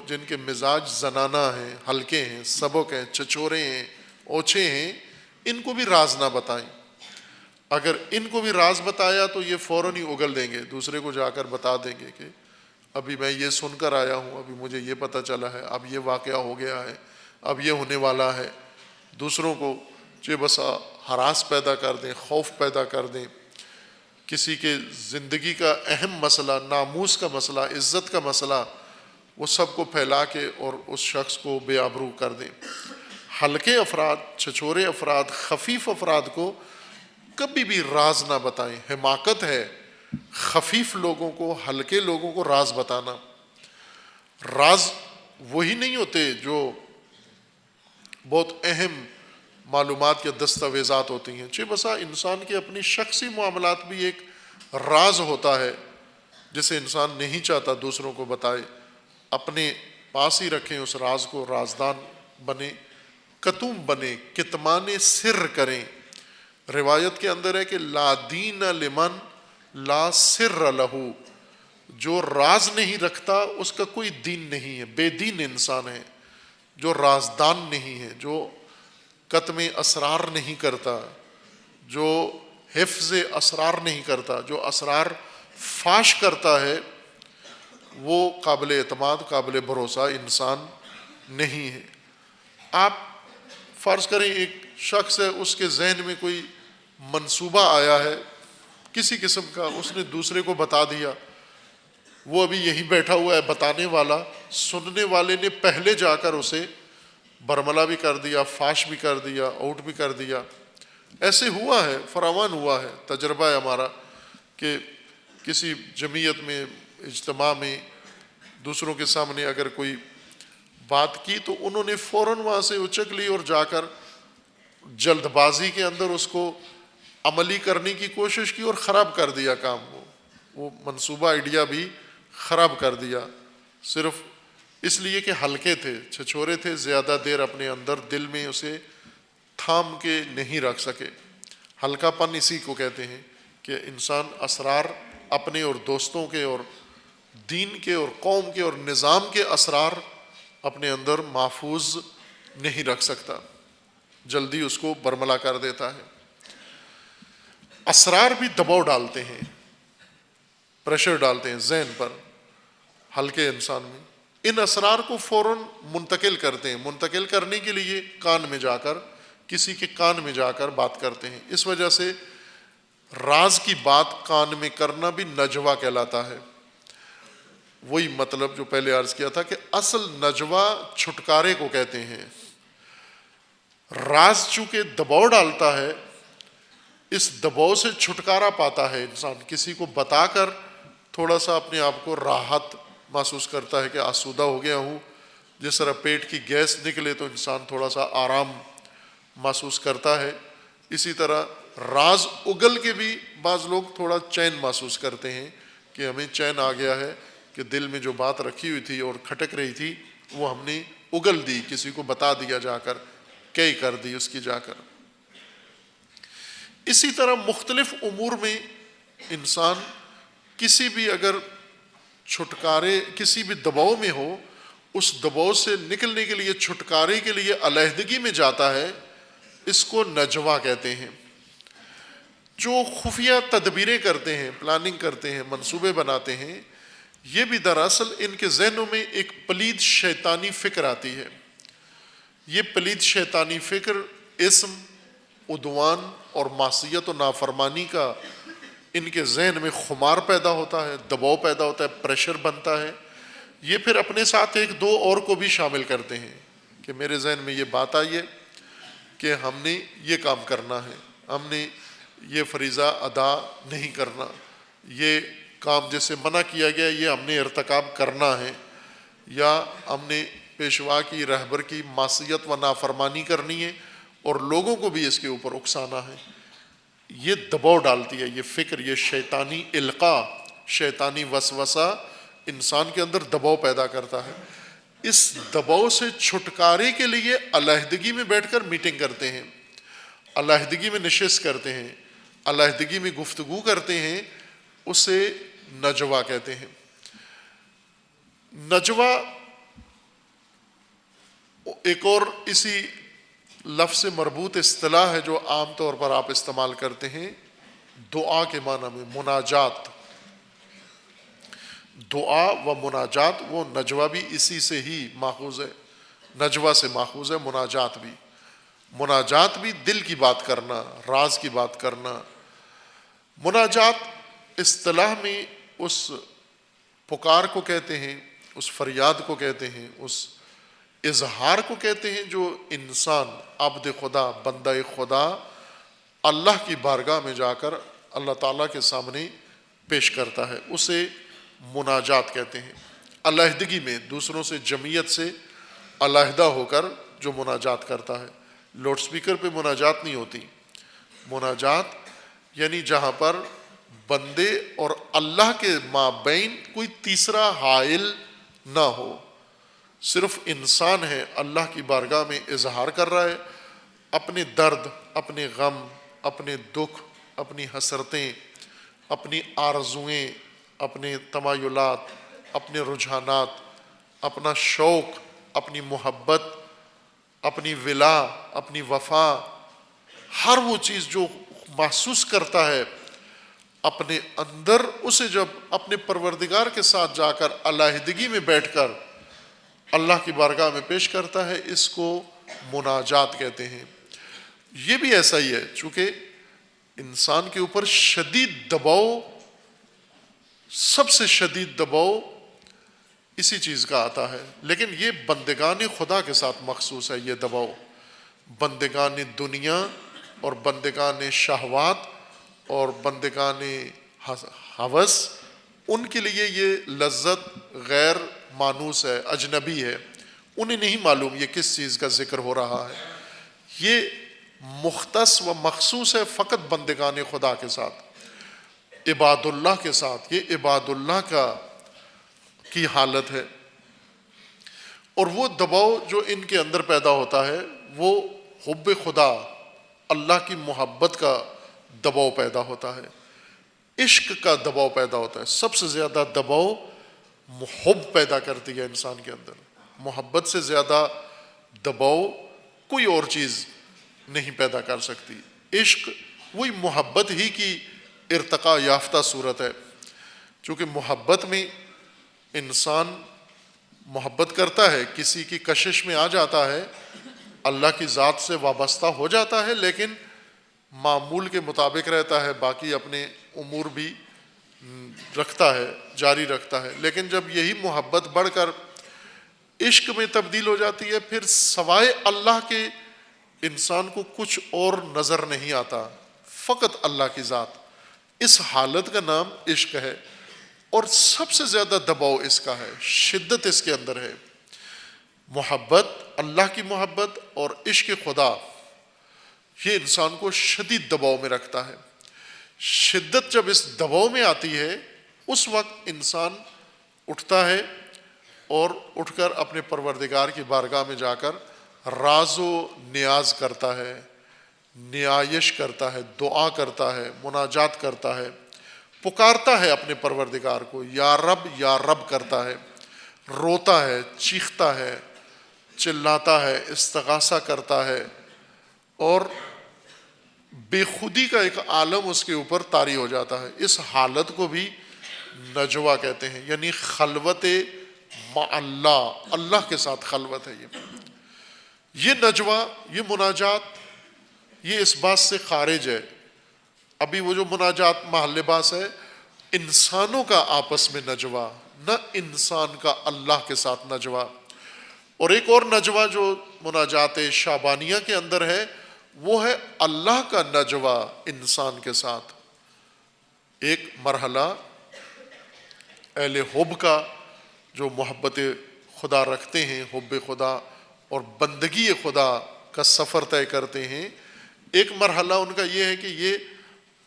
جن کے مزاج زنانہ ہیں، ہلکے ہیں، سبک ہیں، چچورے ہیں، اوچھے ہیں، ان کو بھی راز نہ بتائیں۔ اگر ان کو بھی راز بتایا تو یہ فوراً ہی اگل دیں گے، دوسرے کو جا کر بتا دیں گے کہ ابھی میں یہ سن کر آیا ہوں، ابھی مجھے یہ پتہ چلا ہے، اب یہ واقعہ ہو گیا ہے، اب یہ ہونے والا ہے۔ دوسروں کو بسا ہراس پیدا کر دیں، خوف پیدا کر دیں، کسی کے زندگی کا اہم مسئلہ، ناموس کا مسئلہ، عزت کا مسئلہ، وہ سب کو پھیلا کے اور اس شخص کو بے آبرو کر دیں۔ ہلکے افراد، چھچورے افراد، خفیف افراد کو کبھی بھی راز نہ بتائیں۔ حماقت ہے خفیف لوگوں کو، ہلکے لوگوں کو راز بتانا۔ راز وہی نہیں ہوتے جو بہت اہم معلومات یا دستاویزات ہوتی ہیں، بسا انسان کے اپنی شخصی معاملات بھی ایک راز ہوتا ہے جسے انسان نہیں چاہتا دوسروں کو بتائے، اپنے پاس ہی رکھیں اس راز کو، رازدان بنے، کتوم بنے، کتمان سر کریں۔ روایت کے اندر ہے کہ لا دین لمن لا سر لہو، جو راز نہیں رکھتا اس کا کوئی دین نہیں ہے، بے دین انسان ہے۔ جو رازدان نہیں ہے، جو کتم اسرار نہیں کرتا، جو حفظ اسرار نہیں کرتا، جو اسرار فاش کرتا ہے، وہ قابل اعتماد، قابل بھروسہ انسان نہیں ہے۔ آپ فرض کریں ایک شخص ہے، اس کے ذہن میں کوئی منصوبہ آیا ہے کسی قسم کا اس نے دوسرے کو بتا دیا، وہ ابھی یہی بیٹھا ہوا ہے بتانے والا، سننے والے نے پہلے جا کر اسے برملا بھی کر دیا، فاش بھی کر دیا، آؤٹ بھی کر دیا. ایسے ہوا ہے، فراوان ہوا ہے، تجربہ ہے ہمارا کہ کسی جمعیت میں، اجتماع میں دوسروں کے سامنے اگر کوئی بات کی تو انہوں نے فوراً وہاں سے اچک لی اور جا کر جلد بازی کے اندر اس کو عملی کرنے کی کوشش کی اور خراب کر دیا کام. وہ منصوبہ آئیڈیا بھی خراب کر دیا، صرف اس لیے کہ ہلکے تھے، چھچورے تھے، زیادہ دیر اپنے اندر دل میں اسے تھام کے نہیں رکھ سکے. ہلکا پن اسی کو کہتے ہیں کہ انسان اسرار اپنے اور دوستوں کے اور دین کے اور قوم کے اور نظام کے اسرار اپنے اندر محفوظ نہیں رکھ سکتا، جلدی اس کو برملا کر دیتا ہے. اسرار بھی دباؤ ڈالتے ہیں، پریشر ڈالتے ہیں ذہن پر، ہلکے انسان میں. ان اسرار کو فوراً منتقل کرتے ہیں، منتقل کرنے کے لیے کان میں جا کر، کسی کے کان میں جا کر بات کرتے ہیں. اس وجہ سے راز کی بات کان میں کرنا بھی نجوہ کہلاتا ہے. وہی مطلب جو پہلے عرض کیا تھا کہ اصل نجوہ چھٹکارے کو کہتے ہیں. راز چونکہ دباؤ ڈالتا ہے، اس دباؤ سے چھٹکارا پاتا ہے انسان، کسی کو بتا کر تھوڑا سا اپنے آپ کو راحت محسوس کرتا ہے کہ آسودہ ہو گیا ہوں. جس طرح پیٹ کی گیس نکلے تو انسان تھوڑا سا آرام محسوس کرتا ہے، اسی طرح راز اگل کے بھی بعض لوگ تھوڑا چین محسوس کرتے ہیں کہ ہمیں چین آ گیا ہے کہ دل میں جو بات رکھی ہوئی تھی اور کھٹک رہی تھی وہ ہم نے اگل دی، کسی کو بتا دیا جا کر، کئی کر دی اس کی جا کر. اسی طرح مختلف امور میں انسان کسی بھی اگر چھٹکارے، کسی بھی دباؤ میں ہو، اس دباؤ سے نکلنے کے لیے، چھٹکارے کے لیے علیحدگی میں جاتا ہے. اس کو نجوہ کہتے ہیں. جو خفیہ تدبیریں کرتے ہیں، پلاننگ کرتے ہیں، منصوبے بناتے ہیں، یہ بھی دراصل ان کے ذہنوں میں ایک پلید شیطانی فکر آتی ہے. یہ پلید شیطانی فکر اسم، عدوان اور معصیت و نافرمانی کا ان کے ذہن میں خمار پیدا ہوتا ہے، دباؤ پیدا ہوتا ہے، پریشر بنتا ہے. یہ پھر اپنے ساتھ ایک دو اور کو بھی شامل کرتے ہیں کہ میرے ذہن میں یہ بات آئی ہے کہ ہم نے یہ کام کرنا ہے، ہم نے یہ فریضہ ادا نہیں کرنا، یہ کام جیسے منع کیا گیا یہ ہم نے ارتکاب کرنا ہے، یا ہم نے پیشوا کی، رہبر کی معصیت و نافرمانی کرنی ہے اور لوگوں کو بھی اس کے اوپر اکسانا ہے. یہ دباؤ ڈالتی ہے، یہ فکر، یہ شیطانی القاء، شیطانی وسوسہ انسان کے اندر دباؤ پیدا کرتا ہے. اس دباؤ سے چھٹکارے کے لیے علیحدگی میں بیٹھ کر میٹنگ کرتے ہیں، علیحدگی میں نشست کرتے ہیں، علیحدگی میں گفتگو کرتے ہیں. اسے نجوہ کہتے ہیں. نجوہ ایک اور اسی لفظ سے مربوط اصطلاح ہے جو عام طور پر آپ استعمال کرتے ہیں دعا کے معنی میں، مناجات. دعا و مناجات، وہ نجوہ بھی اسی سے ہی ماخوذ ہے، نجوہ سے ماخوذ ہے مناجات بھی. مناجات بھی دل کی بات کرنا، راز کی بات کرنا. مناجات اصطلاح میں اس پکار کو کہتے ہیں، اس فریاد کو کہتے ہیں، اس اظہار کو کہتے ہیں جو انسان، عبد خدا، بندہ خدا اللہ کی بارگاہ میں جا کر اللہ تعالیٰ کے سامنے پیش کرتا ہے. اسے مناجات کہتے ہیں. علیحدگی میں دوسروں سے، جمعیت سے علیحدہ ہو کر جو مناجات کرتا ہے. لاؤڈ سپیکر پہ مناجات نہیں ہوتی. مناجات یعنی جہاں پر بندے اور اللہ کے مابین کوئی تیسرا حائل نہ ہو، صرف انسان ہے اللہ کی بارگاہ میں اظہار کر رہا ہے اپنے درد، اپنے غم، اپنے دکھ، اپنی حسرتیں، اپنی آرزوئیں، اپنے تمایلات، اپنے رجحانات، اپنا شوق، اپنی محبت، اپنی ولا، اپنی وفا، ہر وہ چیز جو محسوس کرتا ہے اپنے اندر، اسے جب اپنے پروردگار کے ساتھ جا کر علیحدگی میں بیٹھ کر اللہ کی بارگاہ میں پیش کرتا ہے، اس کو مناجات کہتے ہیں. یہ بھی ایسا ہی ہے، چونکہ انسان کے اوپر شدید دباؤ، سب سے شدید دباؤ اسی چیز کا آتا ہے، لیکن یہ بندگان خدا کے ساتھ مخصوص ہے۔ یہ دباؤ بندگان دنیا اور بندگان شہوات اور بندگان ہوس، ان کے لیے یہ لذت غیر مانوس ہے، اجنبی ہے، انہیں نہیں معلوم یہ کس چیز کا ذکر ہو رہا ہے۔ یہ مختص و مخصوص ہے فقط بندگان خدا کے ساتھ، عباد اللہ کے ساتھ۔ یہ عباد اللہ کی حالت ہے، اور وہ دباؤ جو ان کے اندر پیدا ہوتا ہے وہ حب خدا، اللہ کی محبت کا دباؤ پیدا ہوتا ہے، عشق کا دباؤ پیدا ہوتا ہے۔ سب سے زیادہ دباؤ محب پیدا کرتی ہے انسان کے اندر، محبت سے زیادہ دباؤ کوئی اور چیز نہیں پیدا کر سکتی۔ عشق وہی محبت ہی کی ارتقاء یافتہ صورت ہے، چونکہ محبت میں انسان محبت کرتا ہے، کسی کی کشش میں آ جاتا ہے، اللہ کی ذات سے وابستہ ہو جاتا ہے، لیکن معمول کے مطابق رہتا ہے، باقی اپنے امور بھی رکھتا ہے، جاری رکھتا ہے۔ لیکن جب یہی محبت بڑھ کر عشق میں تبدیل ہو جاتی ہے، پھر سوائے اللہ کے انسان کو کچھ اور نظر نہیں آتا، فقط اللہ کی ذات۔ اس حالت کا نام عشق ہے، اور سب سے زیادہ دباؤ اس کا ہے، شدت اس کے اندر ہے۔ محبت، اللہ کی محبت اور عشق خدا، یہ انسان کو شدید دباؤ میں رکھتا ہے۔ شدت جب اس دباؤ میں آتی ہے، اس وقت انسان اٹھتا ہے اور اٹھ کر اپنے پروردگار کی بارگاہ میں جا کر راز و نیاز کرتا ہے، نیایش کرتا ہے، دعا کرتا ہے، مناجات کرتا ہے، پکارتا ہے اپنے پروردگار کو، یا رب کرتا ہے، روتا ہے، چیختا ہے، چلاتا ہے، استغاثہ کرتا ہے، اور بے خودی کا ایک عالم اس کے اوپر طاری ہو جاتا ہے۔ اس حالت کو بھی نجوہ کہتے ہیں، یعنی خلوت مع اللہ، اللہ کے ساتھ خلوت ہے۔ یہ نجوہ، یہ مناجات، یہ اس بات سے خارج ہے۔ ابھی وہ جو مناجات محل لباس ہے، انسانوں کا آپس میں نجوہ، نہ انسان کا اللہ کے ساتھ نجوہ۔ اور ایک اور نجوہ جو مناجات شعبانیہ کے اندر ہے، وہ ہے اللہ کا نجوہ انسان کے ساتھ۔ ایک مرحلہ اہل حب کا، جو محبت خدا رکھتے ہیں، حب خدا اور بندگی خدا کا سفر طے کرتے ہیں، ایک مرحلہ ان کا یہ ہے کہ یہ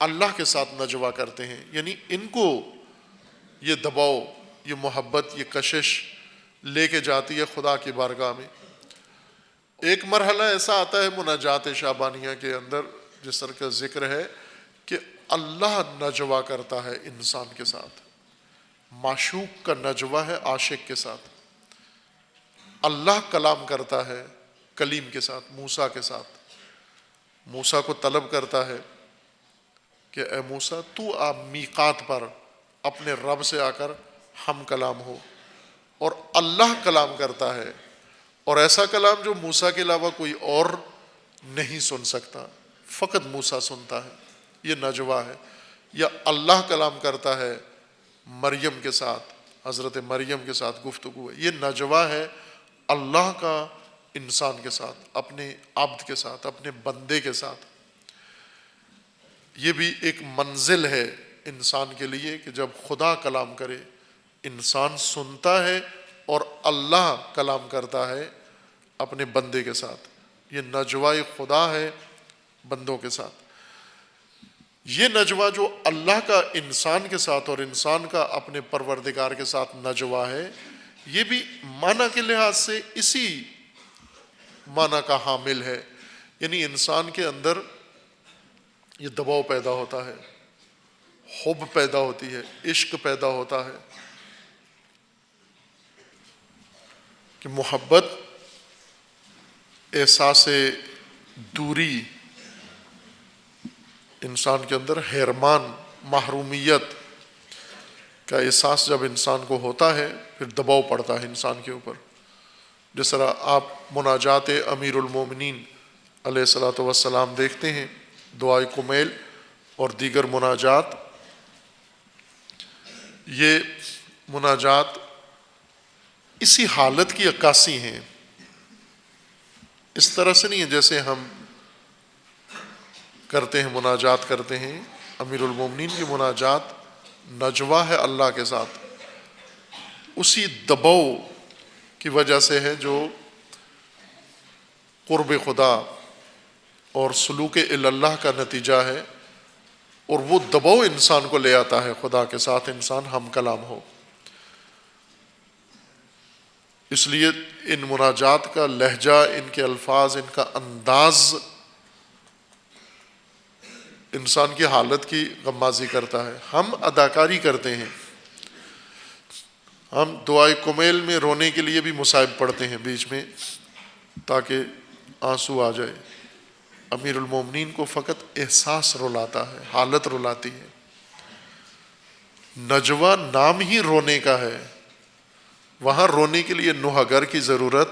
اللہ کے ساتھ نجوہ کرتے ہیں، یعنی ان کو یہ دباؤ، یہ محبت، یہ کشش لے کے جاتی ہے خدا کی بارگاہ میں۔ ایک مرحلہ ایسا آتا ہے مناجات شعبانیہ کے اندر، جس طرح کا ذکر ہے کہ اللہ نجوہ کرتا ہے انسان کے ساتھ، معشوق کا نجوہ ہے عاشق کے ساتھ، اللہ کلام کرتا ہے کلیم کے ساتھ، موسیٰ کے ساتھ، موسیٰ کو طلب کرتا ہے کہ اے موسیٰ تو آپ میقات پر اپنے رب سے آ کر ہم کلام ہو، اور اللہ کلام کرتا ہے، اور ایسا کلام جو موسیٰ کے علاوہ کوئی اور نہیں سن سکتا، فقط موسیٰ سنتا ہے، یہ نجوہ ہے۔ یا اللہ کلام کرتا ہے مریم کے ساتھ، حضرت مریم کے ساتھ گفتگو ہے، یہ نجوہ ہے اللہ کا انسان کے ساتھ، اپنے عبد کے ساتھ، اپنے بندے کے ساتھ۔ یہ بھی ایک منزل ہے انسان کے لیے کہ جب خدا کلام کرے، انسان سنتا ہے اور اللہ کلام کرتا ہے اپنے بندے کے ساتھ، یہ نجوہ خدا ہے بندوں کے ساتھ۔ یہ نجوہ جو اللہ کا انسان کے ساتھ اور انسان کا اپنے پروردگار کے ساتھ نجوہ ہے، یہ بھی معنی کے لحاظ سے اسی معنی کا حامل ہے، یعنی انسان کے اندر یہ دباؤ پیدا ہوتا ہے، حب پیدا ہوتی ہے، عشق پیدا ہوتا ہے، کہ محبت، احساس دوری انسان کے اندر، حرمان، محرومیت کا احساس جب انسان کو ہوتا ہے، پھر دباؤ پڑتا ہے انسان کے اوپر۔ جس طرح آپ مناجات امیر المومنین علیہ الصلوۃ والسلام دیکھتے ہیں، دعائے کمیل، اور دیگر مناجات، یہ مناجات اسی حالت کی عکاسی ہیں. اس طرح سے نہیں ہے جیسے ہم کرتے ہیں، مناجات کرتے ہیں. امیر المومنین کی مناجات نجوا ہے اللہ کے ساتھ، اسی دباؤ کی وجہ سے ہے جو قرب خدا اور سلوک اللہ کا نتیجہ ہے، اور وہ دباؤ انسان کو لے آتا ہے خدا کے ساتھ انسان ہم کلام ہو. اس لیے ان مناجات کا لہجہ، ان کے الفاظ، ان کا انداز انسان کی حالت کی غمازی کرتا ہے. ہم اداکاری کرتے ہیں، ہم دعائے کمیل میں رونے کے لیے بھی مصائب پڑھتے ہیں بیچ میں تاکہ آنسو آ جائے. امیر المومنین کو فقط احساس رلاتا ہے، حالت رلاتی ہے. نجوہ نام ہی رونے کا ہے، وہاں رونے کے لیے نوحہ گر کی ضرورت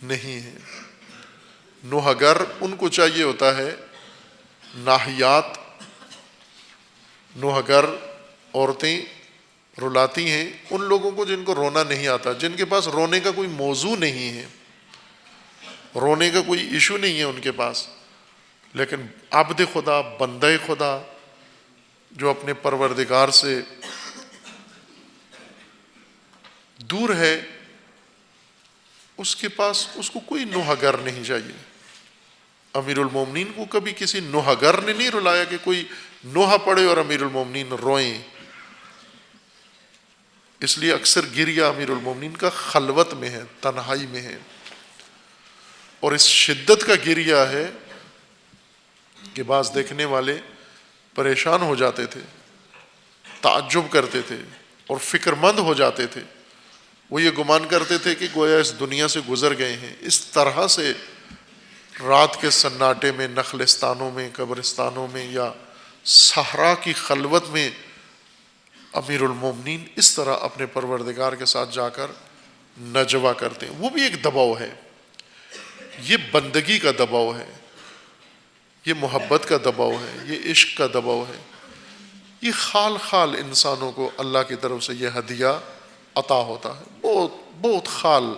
نہیں ہے. نوحہ گر ان کو چاہیے ہوتا ہے ناحیات. نوحہ گر عورتیں رلاتی ہیں ان لوگوں کو جن کو رونا نہیں آتا، جن کے پاس رونے کا کوئی موضوع نہیں ہے، رونے کا کوئی ایشو نہیں ہے ان کے پاس. لیکن عبد خدا، بندہ خدا جو اپنے پروردگار سے دور ہے، اس کے پاس اس کو کوئی نوحہ گر نہیں چاہیے. امیر المومنین کو کبھی کسی نوحہ گر نے نہیں رلایا کہ کوئی نوحہ پڑھے اور امیر المومنین روئیں. اس لیے اکثر گریہ امیر المومنین کا خلوت میں ہے، تنہائی میں ہے، اور اس شدت کا گریہ ہے کہ بعض دیکھنے والے پریشان ہو جاتے تھے، تعجب کرتے تھے اور فکر مند ہو جاتے تھے. وہ یہ گمان کرتے تھے کہ گویا اس دنیا سے گزر گئے ہیں. اس طرح سے رات کے سناٹے میں، نخلستانوں میں، قبرستانوں میں یا صحرا کی خلوت میں امیر المومنین اس طرح اپنے پروردگار کے ساتھ جا کر نجوہ کرتے ہیں. وہ بھی ایک دباؤ ہے، یہ بندگی کا دباؤ ہے، یہ محبت کا دباؤ ہے، یہ عشق کا دباؤ ہے. یہ خال خال انسانوں کو اللہ کی طرف سے یہ ہدیہ عطا ہوتا ہے، بہت بہت خال.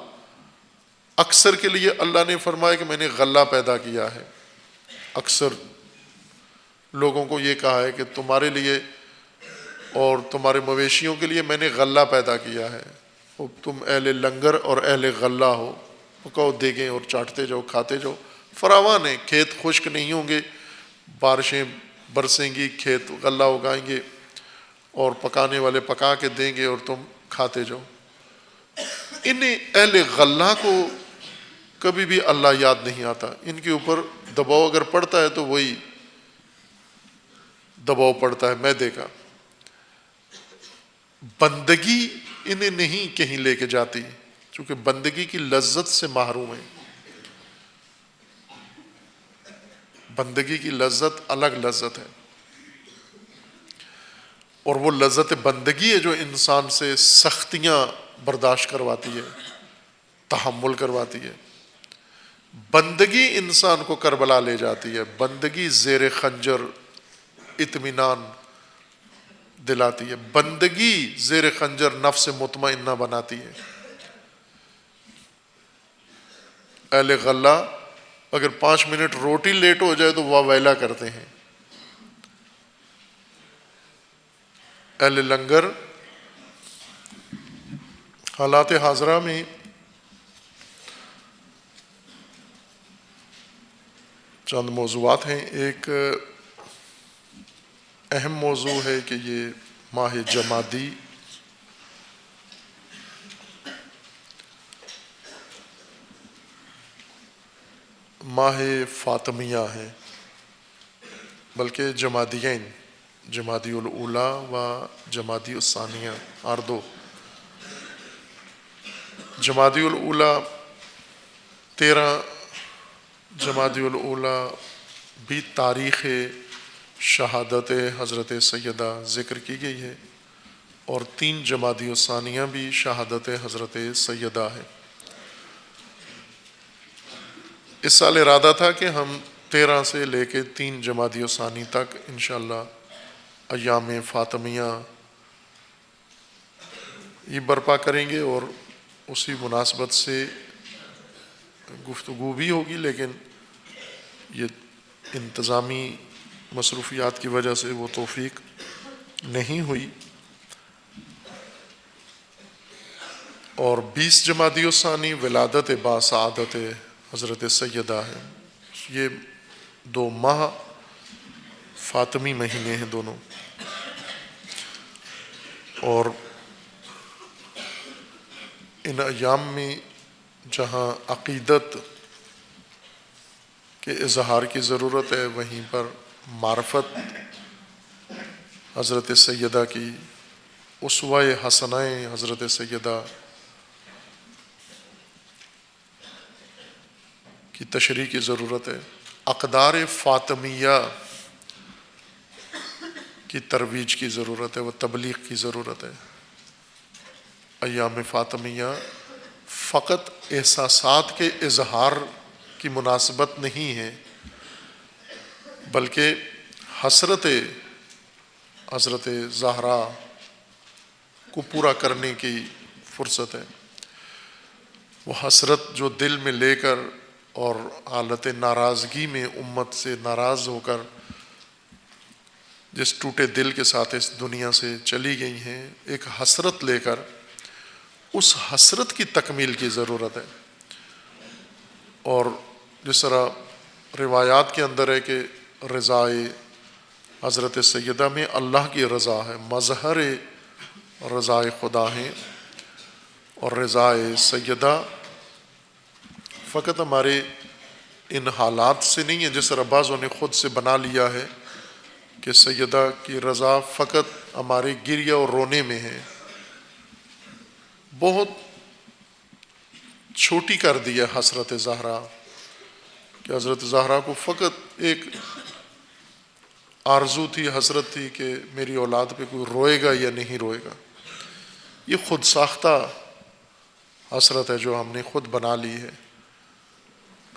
اکثر کے لیے اللہ نے فرمایا کہ میں نے غلہ پیدا کیا ہے. اکثر لوگوں کو یہ کہا ہے کہ تمہارے لیے اور تمہارے مویشیوں کے لیے میں نے غلہ پیدا کیا ہے، تم اہل لنگر اور اہل غلہ ہو، پکاؤ دیگیں اور چاٹتے جاؤ، کھاتے جاؤ. فراوان ہے، کھیت خشک نہیں ہوں گے، بارشیں برسیں گی، کھیت غلہ اگائیں گے اور پکانے والے پکا کے دیں گے اور تم کھاتے جاؤ. ان اہل غلہ کو کبھی بھی اللہ یاد نہیں آتا. ان کے اوپر دباؤ اگر پڑتا ہے تو وہی دباؤ پڑتا ہے میدے کا. بندگی انہیں نہیں کہیں لے کے جاتی، چونکہ بندگی کی لذت سے محروم ہے. بندگی کی لذت الگ لذت ہے، اور وہ لذت بندگی ہے جو انسان سے سختیاں برداشت کرواتی ہے، تحمل کرواتی ہے. بندگی انسان کو کربلا لے جاتی ہے. بندگی زیر خنجر اطمینان دلاتی ہے. بندگی زیر خنجر نفس مطمئنہ بناتی ہے. اہل غلہ اگر 5 منٹ روٹی لیٹ ہو جائے تو واہ ویلا کرتے ہیں. اہل لنگر حالات حاضرہ میں چند موضوعات ہیں. ایک اہم موضوع ہے کہ یہ ماہ جمادی ماہ فاطمیہ ہے، بلکہ جمادیین، جمادی الاولیٰ و جمادی الثانیہ، ہر دو. جمادی الاولیٰ 13 جمادی الاولیٰ بھی تاریخ شہادت حضرت سیدہ ذکر کی گئی ہے، اور 3 جمادی الثانیہ بھی شہادت حضرت سیدہ ہے. اس سال ارادہ تھا کہ ہم 13 سے لے کے 3 جمادی الثانی تک انشاءاللہ ایام فاطمیہ یہ برپا کریں گے، اور اسی مناسبت سے گفتگو بھی ہوگی، لیکن یہ انتظامی مصروفیات کی وجہ سے وہ توفیق نہیں ہوئی۔ اور 20 جمادی الثانی ولادت باسعادت حضرت سیدہ ہے۔ یہ 2 ماہ فاطمی مہینے ہیں دونوں، اور ان ایام میں جہاں عقیدت کے اظہار کی ضرورت ہے، وہیں پر معرفت حضرت سیدہ کی، اسوہ حسنہ حضرت سیدہ کی تشریح کی ضرورت ہے، اقدار فاطمیہ کی ترویج کی ضرورت ہے، وہ تبلیغ کی ضرورت ہے۔ ایام فاطمیہ فقط احساسات کے اظہار کی مناسبت نہیں ہے، بلکہ حسرت حضرت زہرا کو پورا کرنے کی فرصت ہے۔ وہ حسرت جو دل میں لے کر اور حالت ناراضگی میں امت سے ناراض ہو کر جس ٹوٹے دل کے ساتھ اس دنیا سے چلی گئی ہیں، ایک حسرت لے کر اس حسرت کی تکمیل کی ضرورت ہے۔ اور جس طرح روایات کے اندر ہے کہ رضائے حضرت سیدہ میں اللہ کی رضا ہے، مظہر رضائے خدا ہے، اور رضائے سیدہ فقط ہمارے ان حالات سے نہیں ہے، جس طرح بعضوں نے خود سے بنا لیا ہے کہ سیدہ کی رضا فقط ہمارے گریہ اور رونے میں ہے۔ بہت چھوٹی کر دیا حسرت زہرا، کہ حضرت زہرا کو فقط ایک آرزو تھی، حسرت تھی کہ میری اولاد پہ کوئی روئے گا یا نہیں روئے گا۔ یہ خود ساختہ حسرت ہے جو ہم نے خود بنا لی ہے۔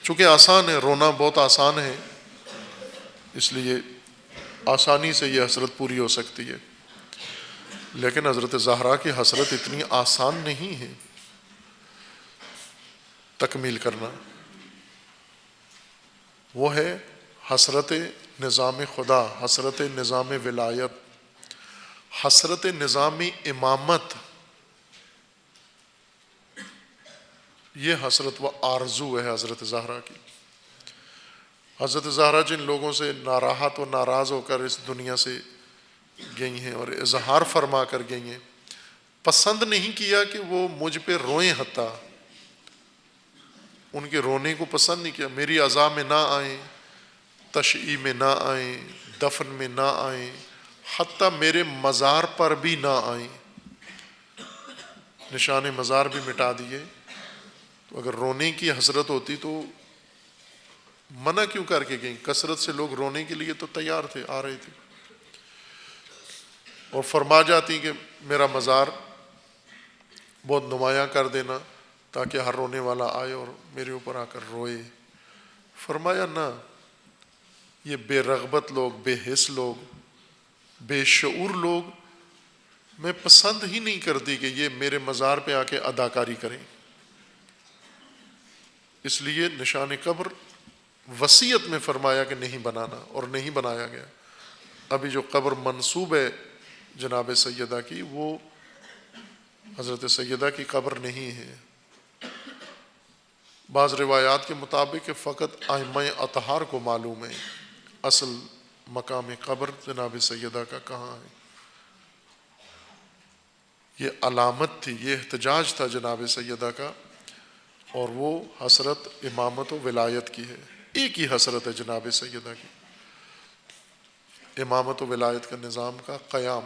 چونکہ آسان ہے، رونا بہت آسان ہے، اس لیے آسانی سے یہ حسرت پوری ہو سکتی ہے، لیکن حضرت زہرا کی حسرت اتنی آسان نہیں ہے تکمیل کرنا۔ وہ ہے حسرت نظام خدا، حسرت نظام ولایت، حسرت نظام امامت۔ یہ حسرت و آرزو ہے حضرت زہرا کی۔ حضرت زہرا جن لوگوں سے ناراحت و ناراض ہو کر اس دنیا سے گئی ہیں اور اظہار فرما کر گئی ہیں، پسند نہیں کیا کہ وہ مجھ پہ روئیں، حتیٰ ان کے رونے کو پسند نہیں کیا۔ میری عزا میں نہ آئیں، تشییع میں نہ آئیں، دفن میں نہ آئیں، حتیٰ میرے مزار پر بھی نہ آئیں، نشان مزار بھی مٹا دیے۔ تو اگر رونے کی حسرت ہوتی تو منع کیوں کر کے گئیں؟ کثرت سے لوگ رونے کے لیے تو تیار تھے، آ رہے تھے، اور فرما جاتی کہ میرا مزار بہت نمایاں کر دینا تاکہ ہر رونے والا آئے اور میرے اوپر آ کر روئے۔ فرمایا نہ، یہ بے رغبت لوگ، بے حس لوگ، بے شعور لوگ میں پسند ہی نہیں کرتی کہ یہ میرے مزار پہ آ کے اداکاری کریں۔ اس لیے نشان قبر وصیت میں فرمایا کہ نہیں بنانا، اور نہیں بنایا گیا۔ ابھی جو قبر منسوب ہے جناب سیدہ کی، وہ حضرت سیدہ کی قبر نہیں ہے۔ بعض روایات کے مطابق کہ فقط ائمہ اطہار کو معلوم ہے اصل مقام قبر جناب سیدہ کا کہاں ہے۔ یہ علامت تھی، یہ احتجاج تھا جناب سیدہ کا، اور وہ حسرت امامت و ولایت کی ہے۔ ایک ہی حسرت ہے جناب سیدہ کی، امامت و ولایت کا نظام کا قیام۔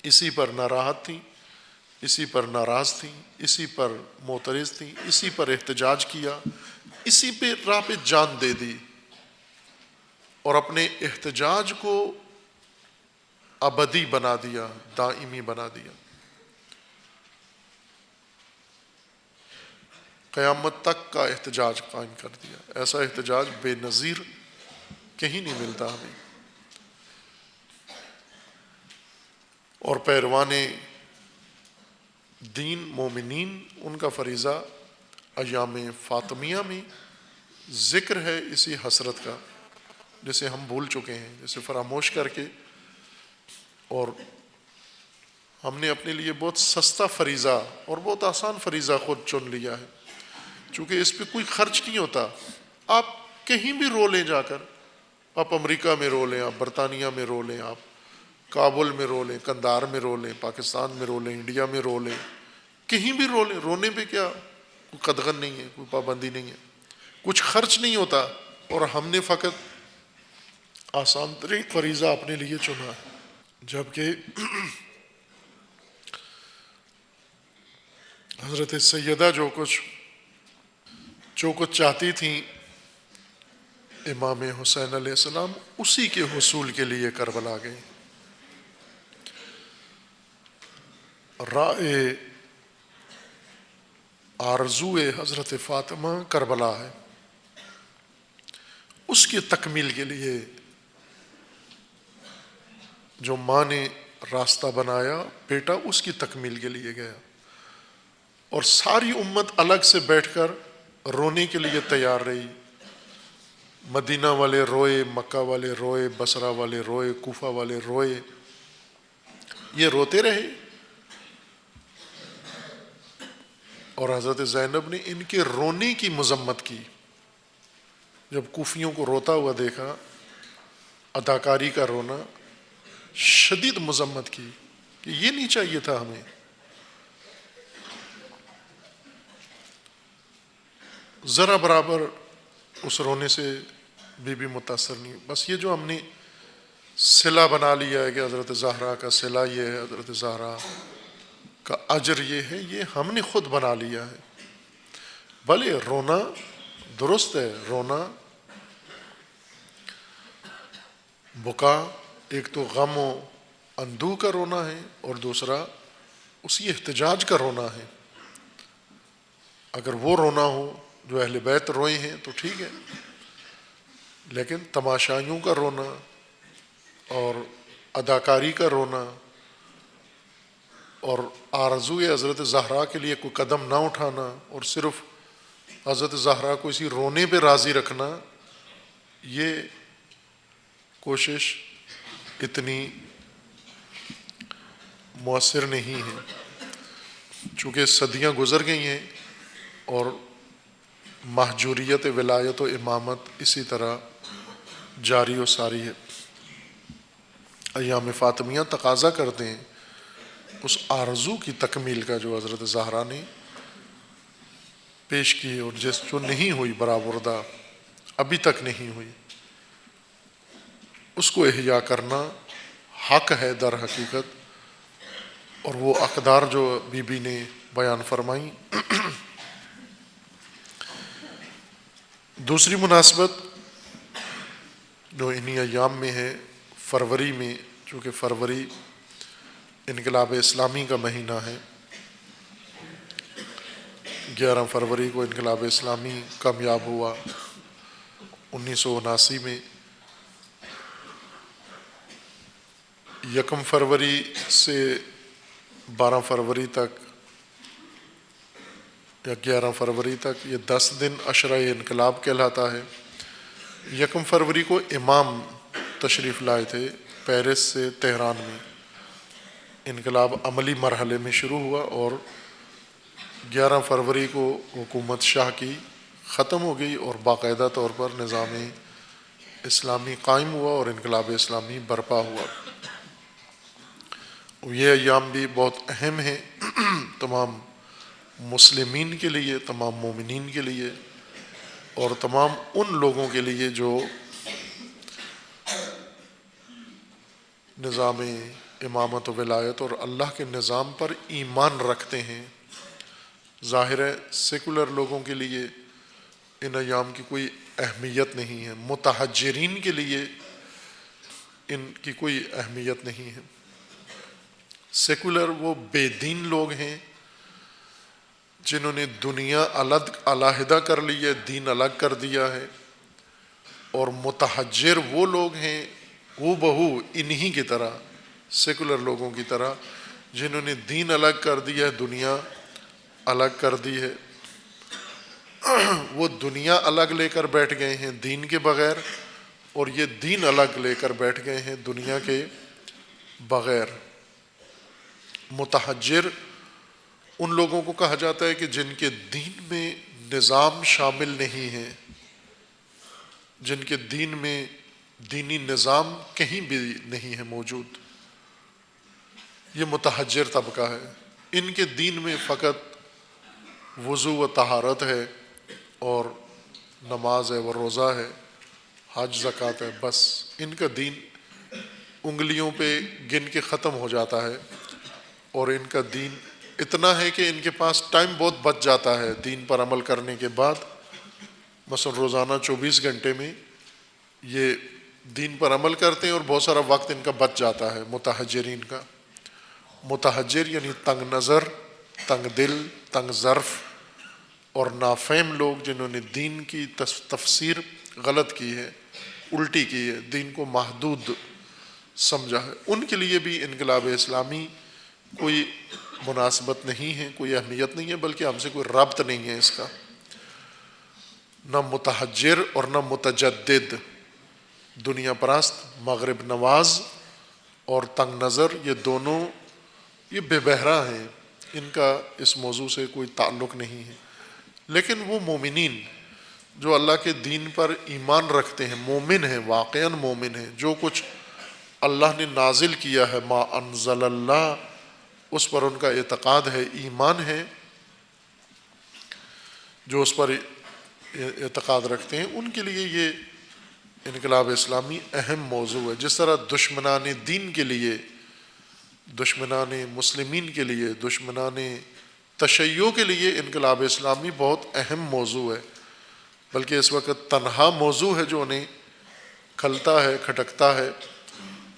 اسی پر ناراحت تھیں، اسی پر ناراض تھیں، اسی پر معترض تھیں، اسی پر احتجاج کیا، اسی پہ راہ پہ جان دے دی، اور اپنے احتجاج کو ابدی بنا دیا، دائمی بنا دیا۔ قیامت تک کا احتجاج قائم کر دیا. ایسا احتجاج بے نظیر کہیں نہیں ملتا ہمیں. اور پیروان دین مومنین ان کا فریضہ ایام فاطمیہ میں ذکر ہے اسی حسرت کا جسے ہم بھول چکے ہیں، جسے فراموش کر کے، اور ہم نے اپنے لیے بہت سستا فریضہ اور بہت آسان فریضہ خود چن لیا ہے. چونکہ اس پہ کوئی خرچ نہیں ہوتا. آپ کہیں بھی رو لیں جا کر، آپ امریکہ میں رو لیں، آپ برطانیہ میں رو لیں، آپ کابل میں رو لیں، قندھار میں رو لیں، پاکستان میں رو لیں، انڈیا میں رو لیں، کہیں بھی رو لیں. رونے پہ کیا کوئی قدغن نہیں ہے، کوئی پابندی نہیں ہے، کچھ خرچ نہیں ہوتا. اور ہم نے فقط آسان ترین فریضہ اپنے لیے چنا ہے. جبکہ حضرت سیدہ جو کچھ چاہتی تھیں امام حسین علیہ السلام اسی کے حصول کے لیے کربلا گئے. رائے آرزو حضرت فاطمہ کربلا ہے، اس کی تکمیل کے لیے جو ماں نے راستہ بنایا، بیٹا اس کی تکمیل کے لیے گیا. اور ساری امت الگ سے بیٹھ کر رونے کے لیے تیار رہی. مدینہ والے روئے، مکہ والے روئے، بصرہ والے روئے، کوفہ والے روئے، یہ روتے رہے. اور حضرت زینب نے ان کے رونے کی مذمت کی. جب کوفیوں کو روتا ہوا دیکھا، اداکاری کا رونا، شدید مذمت کی کہ یہ نہیں چاہیے تھا ہمیں. ذرا برابر اس رونے سے بھی متاثر نہیں. بس یہ جو ہم نے صلہ بنا لیا ہے کہ حضرت زہرا کا صلہ یہ ہے، حضرت زہرا کا اجر یہ ہے، یہ ہم نے خود بنا لیا ہے. بھلے رونا درست ہے، رونا بکا ایک تو غم و اندوہ کا رونا ہے اور دوسرا اسی احتجاج کا رونا ہے. اگر وہ رونا ہو جو اہل بیت روئے ہیں تو ٹھیک ہے، لیکن تماشائیوں کا رونا اور اداکاری کا رونا اور آرزو حضرت زہرا کے لیے کوئی قدم نہ اٹھانا اور صرف حضرت زہرا کو اسی رونے پہ راضی رکھنا، یہ کوشش اتنی مؤثر نہیں ہے. چونکہ صدیاں گزر گئی ہیں اور مہجوریت ولایت و امامت اسی طرح جاری و ساری ہے. ایام فاطمیہ تقاضا کرتے ہیں اس آرزو کی تکمیل کا جو حضرت زہرا نے پیش کی اور جو نہیں ہوئی برآوردہ، ابھی تک نہیں ہوئی، اس کو احیا کرنا حق ہے در حقیقت. اور وہ اقدار جو بی بی نے بیان فرمائی. دوسری مناسبت جو انہی ایام میں ہے، فروری میں، چونکہ فروری انقلاب اسلامی کا مہینہ ہے، 11 فروری کو انقلاب اسلامی کامیاب ہوا 1979 میں. 1 فروری سے 12 فروری تک یا 11 فروری تک یہ 10 دن عشرہ انقلاب کہلاتا ہے. 1 فروری کو امام تشریف لائے تھے پیرس سے تہران میں. انقلاب عملی مرحلے میں شروع ہوا اور 11 فروری کو حکومت شاہ کی ختم ہو گئی اور باقاعدہ طور پر نظام اسلامی قائم ہوا اور انقلاب اسلامی برپا ہوا. یہ ایام بھی بہت اہم ہیں تمام مسلمین کے لیے، تمام مومنین کے لیے اور تمام ان لوگوں کے لیے جو نظام امامت و ولایت اور اللہ کے نظام پر ایمان رکھتے ہیں. ظاہر ہے سیکولر لوگوں کے لیے ان ایام کی کوئی اہمیت نہیں ہے، متحجرین کے لیے ان کی کوئی اہمیت نہیں ہے. سیکولر وہ بے دین لوگ ہیں جنہوں نے دنیا علیحدہ کر لی ہے، دین الگ کر دیا ہے، اور متحجر وہ لوگ ہیں وہ بہو انہی کی طرح، سیکولر لوگوں کی طرح، جنہوں نے دین الگ کر دیا ہے، دنیا الگ کر دی ہے۔ وہ دنیا الگ لے کر بیٹھ گئے ہیں دین کے بغیر، اور یہ دین الگ لے کر بیٹھ گئے ہیں دنیا کے بغیر۔ متحجر ان لوگوں کو کہا جاتا ہے کہ جن کے دین میں نظام شامل نہیں ہے، جن کے دین میں دینی نظام کہیں بھی نہیں ہے موجود، یہ متحجر طبقہ ہے۔ ان کے دین میں فقط وضو و طہارت ہے، اور نماز ہے و روزہ ہے، حج زکوٰۃ ہے، بس ان کا دین انگلیوں پہ گن کے ختم ہو جاتا ہے۔ اور ان کا دین اتنا ہے کہ ان کے پاس ٹائم بہت بچ جاتا ہے دین پر عمل کرنے کے بعد، مثلا روزانہ 24 گھنٹے میں یہ دین پر عمل کرتے ہیں اور بہت سارا وقت ان کا بچ جاتا ہے متحجرین کا۔ متحجر یعنی تنگ نظر، تنگ دل، تنگ ظرف اور نافہم لوگ، جنہوں نے دین کی تفسیر غلط کی ہے، الٹی کی ہے، دین کو محدود سمجھا ہے، ان کے لیے بھی انقلاب اسلامی کوئی مناسبت نہیں ہے، کوئی اہمیت نہیں ہے، بلکہ ہم سے کوئی ربط نہیں ہے اس کا۔ نہ متحجر اور نہ متجدد، دنیا پرست، مغرب نواز اور تنگ نظر، یہ دونوں یہ بے بہرا ہیں، ان کا اس موضوع سے کوئی تعلق نہیں ہے۔ لیکن وہ مومنین جو اللہ کے دین پر ایمان رکھتے ہیں، مومن ہیں، واقعاً مومن ہیں، جو کچھ اللہ نے نازل کیا ہے، ما انزل اللہ، اس پر ان کا اعتقاد ہے، ایمان ہے، جو اس پر اعتقاد رکھتے ہیں، ان کے لیے یہ انقلاب اسلامی اہم موضوع ہے۔ جس طرح دشمنان دین کے لیے، دشمنان مسلمین کے لیے، دشمنان تشیع کے لیے انقلاب اسلامی بہت اہم موضوع ہے، بلکہ اس وقت تنہا موضوع ہے جو انہیں کھلتا ہے، کھٹکتا ہے،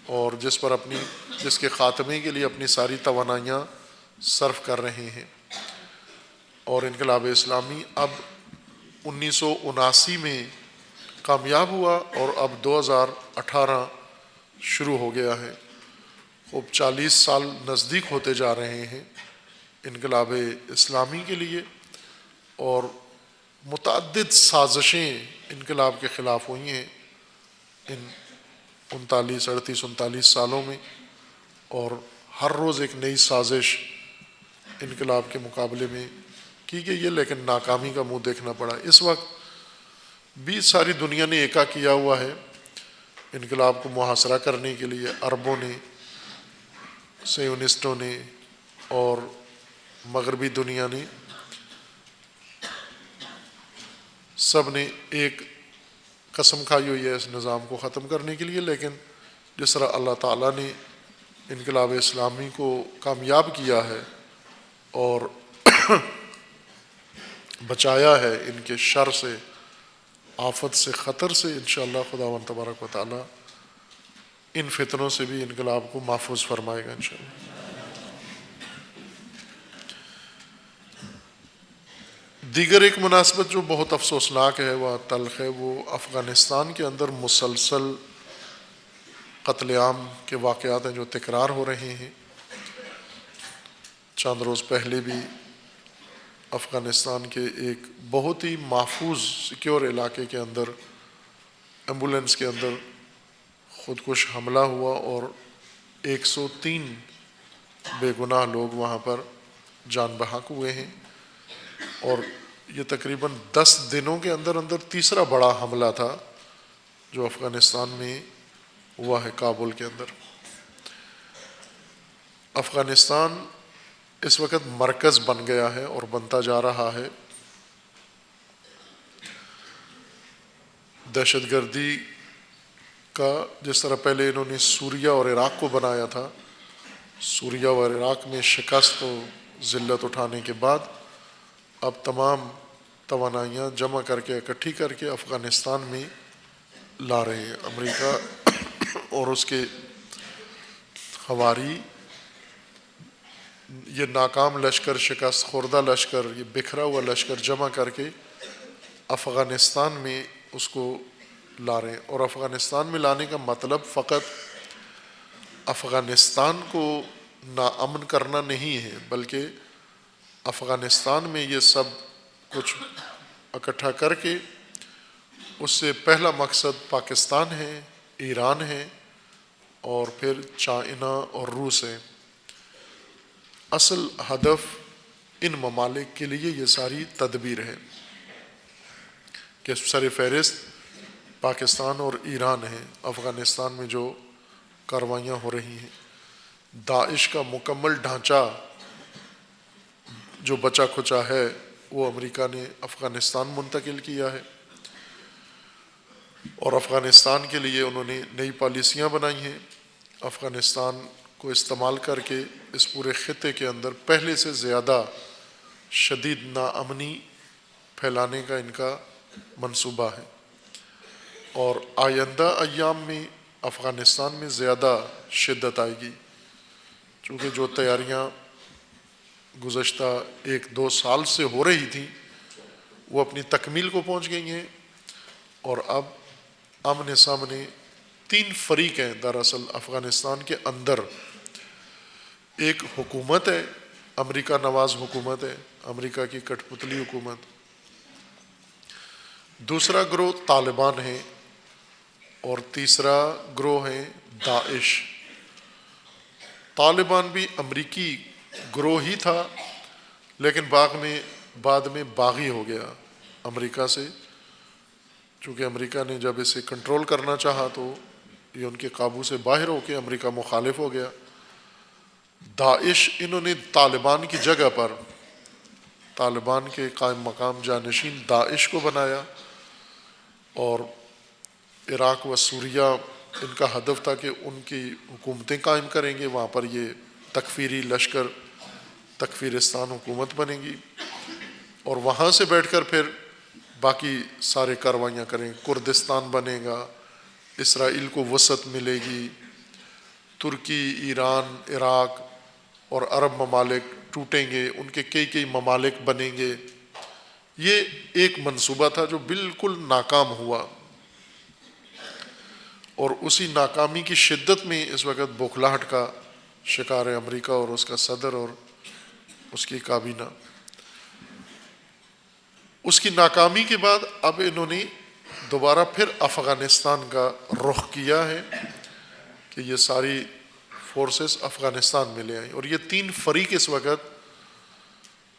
اور جس کے خاتمے کے لیے اپنی ساری توانائیاں صرف کر رہے ہیں۔ اور انقلاب اسلامی اب 1979 میں کامیاب ہوا، اور اب 2018 شروع ہو گیا ہے۔ اب 40 سال نزدیک ہوتے جا رہے ہیں انقلاب اسلامی کے لیے، اور متعدد سازشیں انقلاب کے خلاف ہوئی ہیں ان 39 سالوں میں، اور ہر روز ایک نئی سازش انقلاب کے مقابلے میں کی گئی ہے، لیکن ناکامی کا منہ دیکھنا پڑا۔ اس وقت بھی ساری دنیا نے ایکا کیا ہوا ہے انقلاب کو محاصرہ کرنے کے لیے۔ عربوں نے، سیونسٹوں نے اور مغربی دنیا نے، سب نے ایک قسم کھائی ہوئی ہے اس نظام کو ختم کرنے کے لیے۔ لیکن جس طرح اللہ تعالیٰ نے انقلاب اسلامی کو کامیاب کیا ہے اور بچایا ہے ان کے شر سے، آفت سے، خطر سے، انشاءاللہ خداوند تبارک و تعالیٰ ان فتنوں سے بھی انقلاب کو محفوظ فرمائے گا انشاءاللہ۔ دیگر ایک مناسبت جو بہت افسوسناک ہے، وہ تلخ ہے، وہ افغانستان کے اندر مسلسل قتل عام کے واقعات ہیں جو تکرار ہو رہے ہیں۔ چند روز پہلے بھی افغانستان کے ایک بہت ہی محفوظ سیکیور علاقے کے اندر ایمبولینس کے اندر خودکش حملہ ہوا، اور 103 بے گناہ لوگ وہاں پر جان بحق ہوئے ہیں، اور یہ تقریباً 10 دنوں کے اندر تیسرا بڑا حملہ تھا جو افغانستان میں ہوا ہے، کابل کے اندر۔ افغانستان اس وقت مرکز بن گیا ہے اور بنتا جا رہا ہے دہشت گردی کا۔ جس طرح پہلے انہوں نے سوریہ اور عراق کو بنایا تھا، سوریہ اور عراق میں شکست و ذلت اٹھانے کے بعد اب تمام توانائیاں جمع کر کے، اکٹھی کر کے افغانستان میں لا رہے ہیں۔ امریکہ اور اس کے حواری یہ ناکام لشکر، شکست خوردہ لشکر، یہ بکھرا ہوا لشکر جمع کر کے افغانستان میں اس کو لا رہے ہیں۔ اور افغانستان میں لانے کا مطلب فقط افغانستان کو ناامن کرنا نہیں ہے، بلکہ افغانستان میں یہ سب کچھ اکٹھا کر کے اس سے پہلا مقصد پاکستان ہے، ایران ہے، اور پھر چائنا اور روس ہے۔ اصل ہدف ان ممالک کے لیے یہ ساری تدبیر ہے کہ سر فہرست پاکستان اور ایران ہے۔ افغانستان میں جو کاروائیاں ہو رہی ہیں، داعش کا مکمل ڈھانچہ جو بچا کھچا ہے وہ امریکہ نے افغانستان منتقل کیا ہے، اور افغانستان کے لیے انہوں نے نئی پالیسیاں بنائی ہیں۔ افغانستان کو استعمال کر کے اس پورے خطے کے اندر پہلے سے زیادہ شدید ناامنی پھیلانے کا ان کا منصوبہ ہے، اور آئندہ ایام میں افغانستان میں زیادہ شدت آئے گی، چونکہ جو تیاریاں گزشتہ 1-2 سال سے ہو رہی تھیں وہ اپنی تکمیل کو پہنچ گئی ہیں، اور اب آمنے سامنے 3 فریق ہیں دراصل افغانستان کے اندر۔ ایک حکومت ہے، امریکہ نواز حکومت ہے، امریکہ کی کٹ پتلی حکومت۔ دوسرا گروہ طالبان ہے، اور تیسرا گروہ ہے داعش۔ طالبان بھی امریکی گروہ ہی تھا، لیکن بعد میں باغی ہو گیا امریکہ سے، چونکہ امریکہ نے جب اسے کنٹرول کرنا چاہا تو یہ ان کے قابو سے باہر ہو کے امریکہ مخالف ہو گیا۔ داعش انہوں نے طالبان کی جگہ پر طالبان کے قائم مقام جانشین داعش کو بنایا، اور عراق و سوریہ ان کا ہدف تھا کہ ان کی حکومتیں قائم کریں گے، وہاں پر یہ تکفیری لشکر تکفیرستان حکومت بنے گی، اور وہاں سے بیٹھ کر پھر باقی سارے کاروائیاں کریں۔ کردستان بنے گا، اسرائیل کو وسعت ملے گی، ترکی، ایران، عراق اور عرب ممالک ٹوٹیں گے، ان کے کئی ممالک بنیں گے۔ یہ ایک منصوبہ تھا جو بالکل ناکام ہوا، اور اسی ناکامی کی شدت میں اس وقت بوکھلاہٹ کا شکار ہے امریکہ اور اس کا صدر اور اس کی کابینہ۔ اس کی ناکامی کے بعد اب انہوں نے دوبارہ پھر افغانستان کا رخ کیا ہے کہ یہ ساری فورسز افغانستان میں لے آئیں، اور یہ 3 فریق اس وقت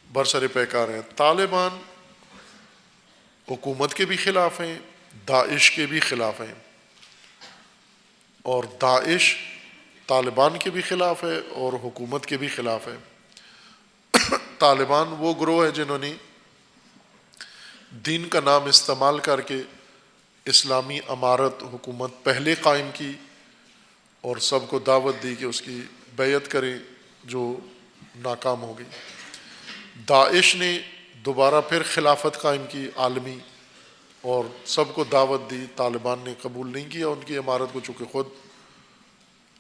برسر پیکار ہیں۔ طالبان حکومت کے بھی خلاف ہیں، داعش کے بھی خلاف ہیں، اور داعش طالبان کے بھی خلاف ہے اور حکومت کے بھی خلاف ہے۔ طالبان وہ گروہ ہے جنہوں نے دین کا نام استعمال کر کے اسلامی امارت حکومت پہلے قائم کی اور سب کو دعوت دی کہ اس کی بیعت کریں، جو ناکام ہو گئی۔ داعش نے دوبارہ پھر خلافت قائم کی عالمی، اور سب کو دعوت دی، طالبان نے قبول نہیں کیا ان کی امارت کو، چونکہ خود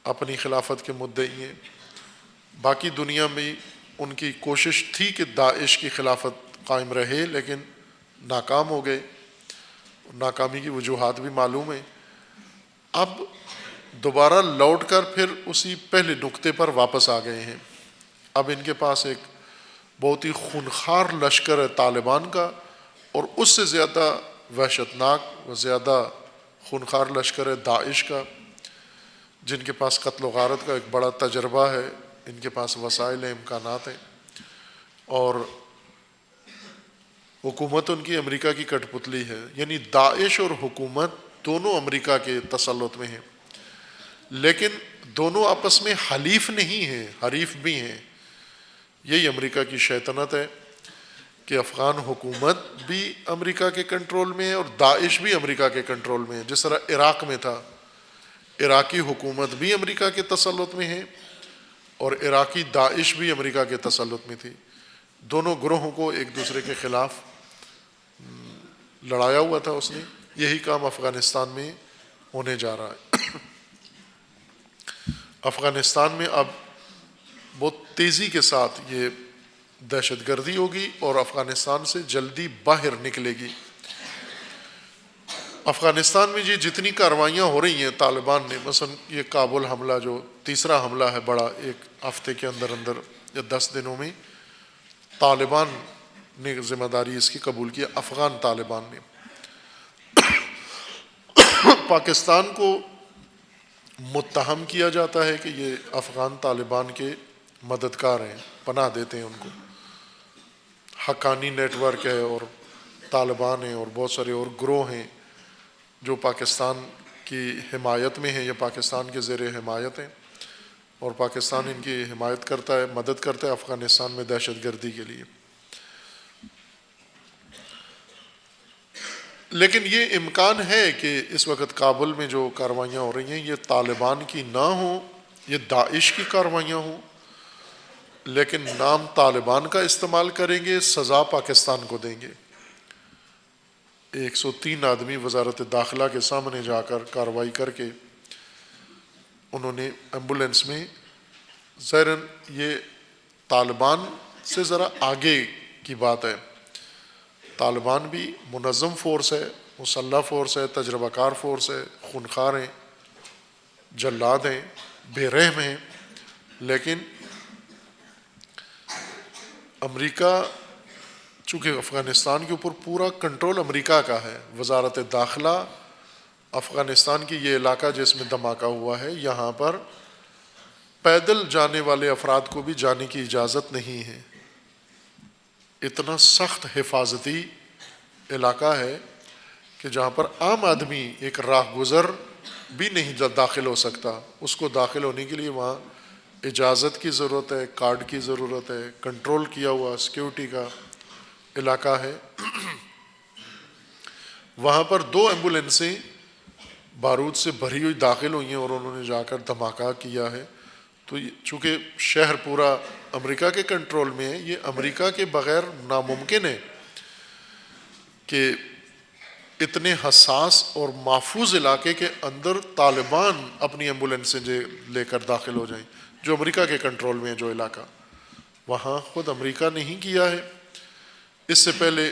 اپنی خلافت کے مدعی ہیں۔ باقی دنیا میں ان کی کوشش تھی کہ داعش کی خلافت قائم رہے، لیکن ناکام ہو گئے۔ ناکامی کی وجوہات بھی معلوم ہیں۔ اب دوبارہ لوٹ کر پھر اسی پہلے نقطے پر واپس آ گئے ہیں۔ اب ان کے پاس ایک بہت ہی خونخوار لشکر ہے طالبان کا، اور اس سے زیادہ وحشتناک و زیادہ خونخوار لشکر ہے داعش کا، جن کے پاس قتل و غارت کا ایک بڑا تجربہ ہے، ان کے پاس وسائل ہیں، امکانات ہیں، اور حکومت ان کی امریکہ کی کٹ پتلی ہے۔ یعنی داعش اور حکومت دونوں امریکہ کے تسلط میں ہیں، لیکن دونوں آپس میں حلیف نہیں ہیں، حریف بھی ہیں۔ یہی امریکہ کی شیطنت ہے کہ افغان حکومت بھی امریکہ کے کنٹرول میں ہے اور داعش بھی امریکہ کے کنٹرول میں ہے۔ جس طرح عراق میں تھا، عراقی حکومت بھی امریکہ کے تسلط میں ہے اور عراقی داعش بھی امریکہ کے تسلط میں تھی۔ دونوں گروہوں کو ایک دوسرے کے خلاف لڑایا ہوا تھا اس نے۔ یہی کام افغانستان میں ہونے جا رہا ہے۔ افغانستان میں اب بہت تیزی کے ساتھ یہ دہشت گردی ہوگی اور افغانستان سے جلدی باہر نکلے گی۔ افغانستان میں یہ جتنی کاروائیاں ہو رہی ہیں طالبان نے، مثلا یہ کابل حملہ جو تیسرا حملہ ہے بڑا ایک ہفتے کے اندر اندر یا 10 دنوں میں، طالبان نے ذمہ داری اس کی قبول کی، افغان طالبان نے۔ پاکستان کو متہم کیا جاتا ہے کہ یہ افغان طالبان کے مددگار ہیں، پناہ دیتے ہیں ان کو۔ حقانی نیٹ ورک ہے اور طالبان ہیں اور بہت سارے اور گروہ ہیں جو پاکستان کی حمایت میں ہیں یا پاکستان کے زیر حمایت ہیں، اور پاکستان ان کی حمایت کرتا ہے، مدد کرتا ہے افغانستان میں دہشت گردی کے لیے۔ لیکن یہ امکان ہے کہ اس وقت کابل میں جو کاروائیاں ہو رہی ہیں یہ طالبان کی نہ ہوں، یہ داعش کی کاروائیاں ہوں، لیکن نام طالبان کا استعمال کریں گے، سزا پاکستان کو دیں گے۔ 103 آدمی وزارت داخلہ کے سامنے جا کر کارروائی کر کے انہوں نے ایمبولینس میں، ظاہراً یہ طالبان سے ذرا آگے کی بات ہے، طالبان بھی منظم فورس ہے، مسلح فورس ہے، تجربہ کار فورس ہے، خونخوار ہیں، جلاد ہیں، بے رحم ہیں، لیکن امریکہ چونکہ افغانستان کے اوپر پورا کنٹرول امریکہ کا ہے، وزارت داخلہ افغانستان کی یہ علاقہ جس میں دھماکہ ہوا ہے یہاں پر پیدل جانے والے افراد کو بھی جانے کی اجازت نہیں ہے۔ اتنا سخت حفاظتی علاقہ ہے کہ جہاں پر عام آدمی ایک راہ گزر بھی نہیں داخل ہو سکتا، اس کو داخل ہونے کے لیے وہاں اجازت کی ضرورت ہے، کارڈ کی ضرورت ہے، کنٹرول کیا ہوا سیکیورٹی کا علاقہ ہے۔ وہاں پر 2 ایمبولینسیں بارود سے بھری ہوئی داخل ہوئی ہیں اور انہوں نے جا کر دھماکہ کیا ہے۔ تو چونکہ شہر پورا امریکہ کے کنٹرول میں ہے، یہ امریکہ کے بغیر ناممکن ہے کہ اتنے حساس اور محفوظ علاقے کے اندر طالبان اپنی ایمبولینسیں لے کر داخل ہو جائیں، جو امریکہ کے کنٹرول میں ہے جو علاقہ۔ وہاں خود امریکہ نہیں کیا ہے۔ اس سے پہلے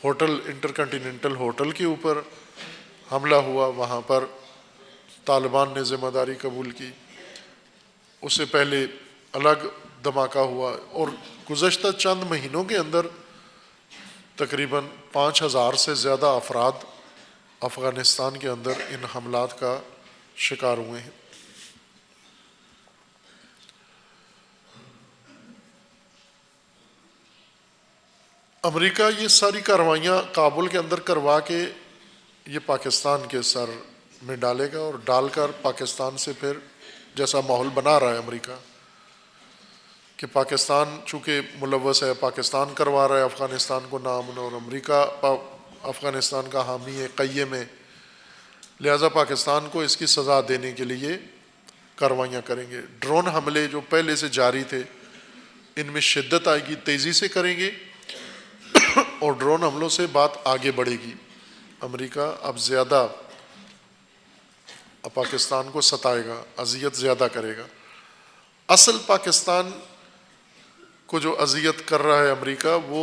ہوٹل انٹر کنٹیننٹل ہوٹل کے اوپر حملہ ہوا، وہاں پر طالبان نے ذمہ داری قبول کی۔ اس سے پہلے الگ دھماکہ ہوا، اور گزشتہ چند مہینوں کے اندر تقریباً 5000 سے زیادہ افراد افغانستان کے اندر ان حملات کا شکار ہوئے ہیں۔ امریکہ یہ ساری کارروائیاں کابل کے اندر کروا کے یہ پاکستان کے سر میں ڈالے گا، اور ڈال کر پاکستان سے پھر جیسا ماحول بنا رہا ہے امریکہ کہ پاکستان چونکہ ملوث ہے، پاکستان کروا رہا ہے افغانستان کو نامن، اور امریکہ افغانستان کا حامی ہے، قیم ہے، لہذا پاکستان کو اس کی سزا دینے کے لیے کارروائیاں کریں گے۔ ڈرون حملے جو پہلے سے جاری تھے ان میں شدت آئے گی، تیزی سے کریں گے، اور ڈرون حملوں سے بات آگے بڑھے گی۔ امریکہ اب زیادہ پاکستان کو ستائے گا، اذیت زیادہ کرے گا۔ اصل پاکستان کو جو اذیت کر رہا ہے امریکہ وہ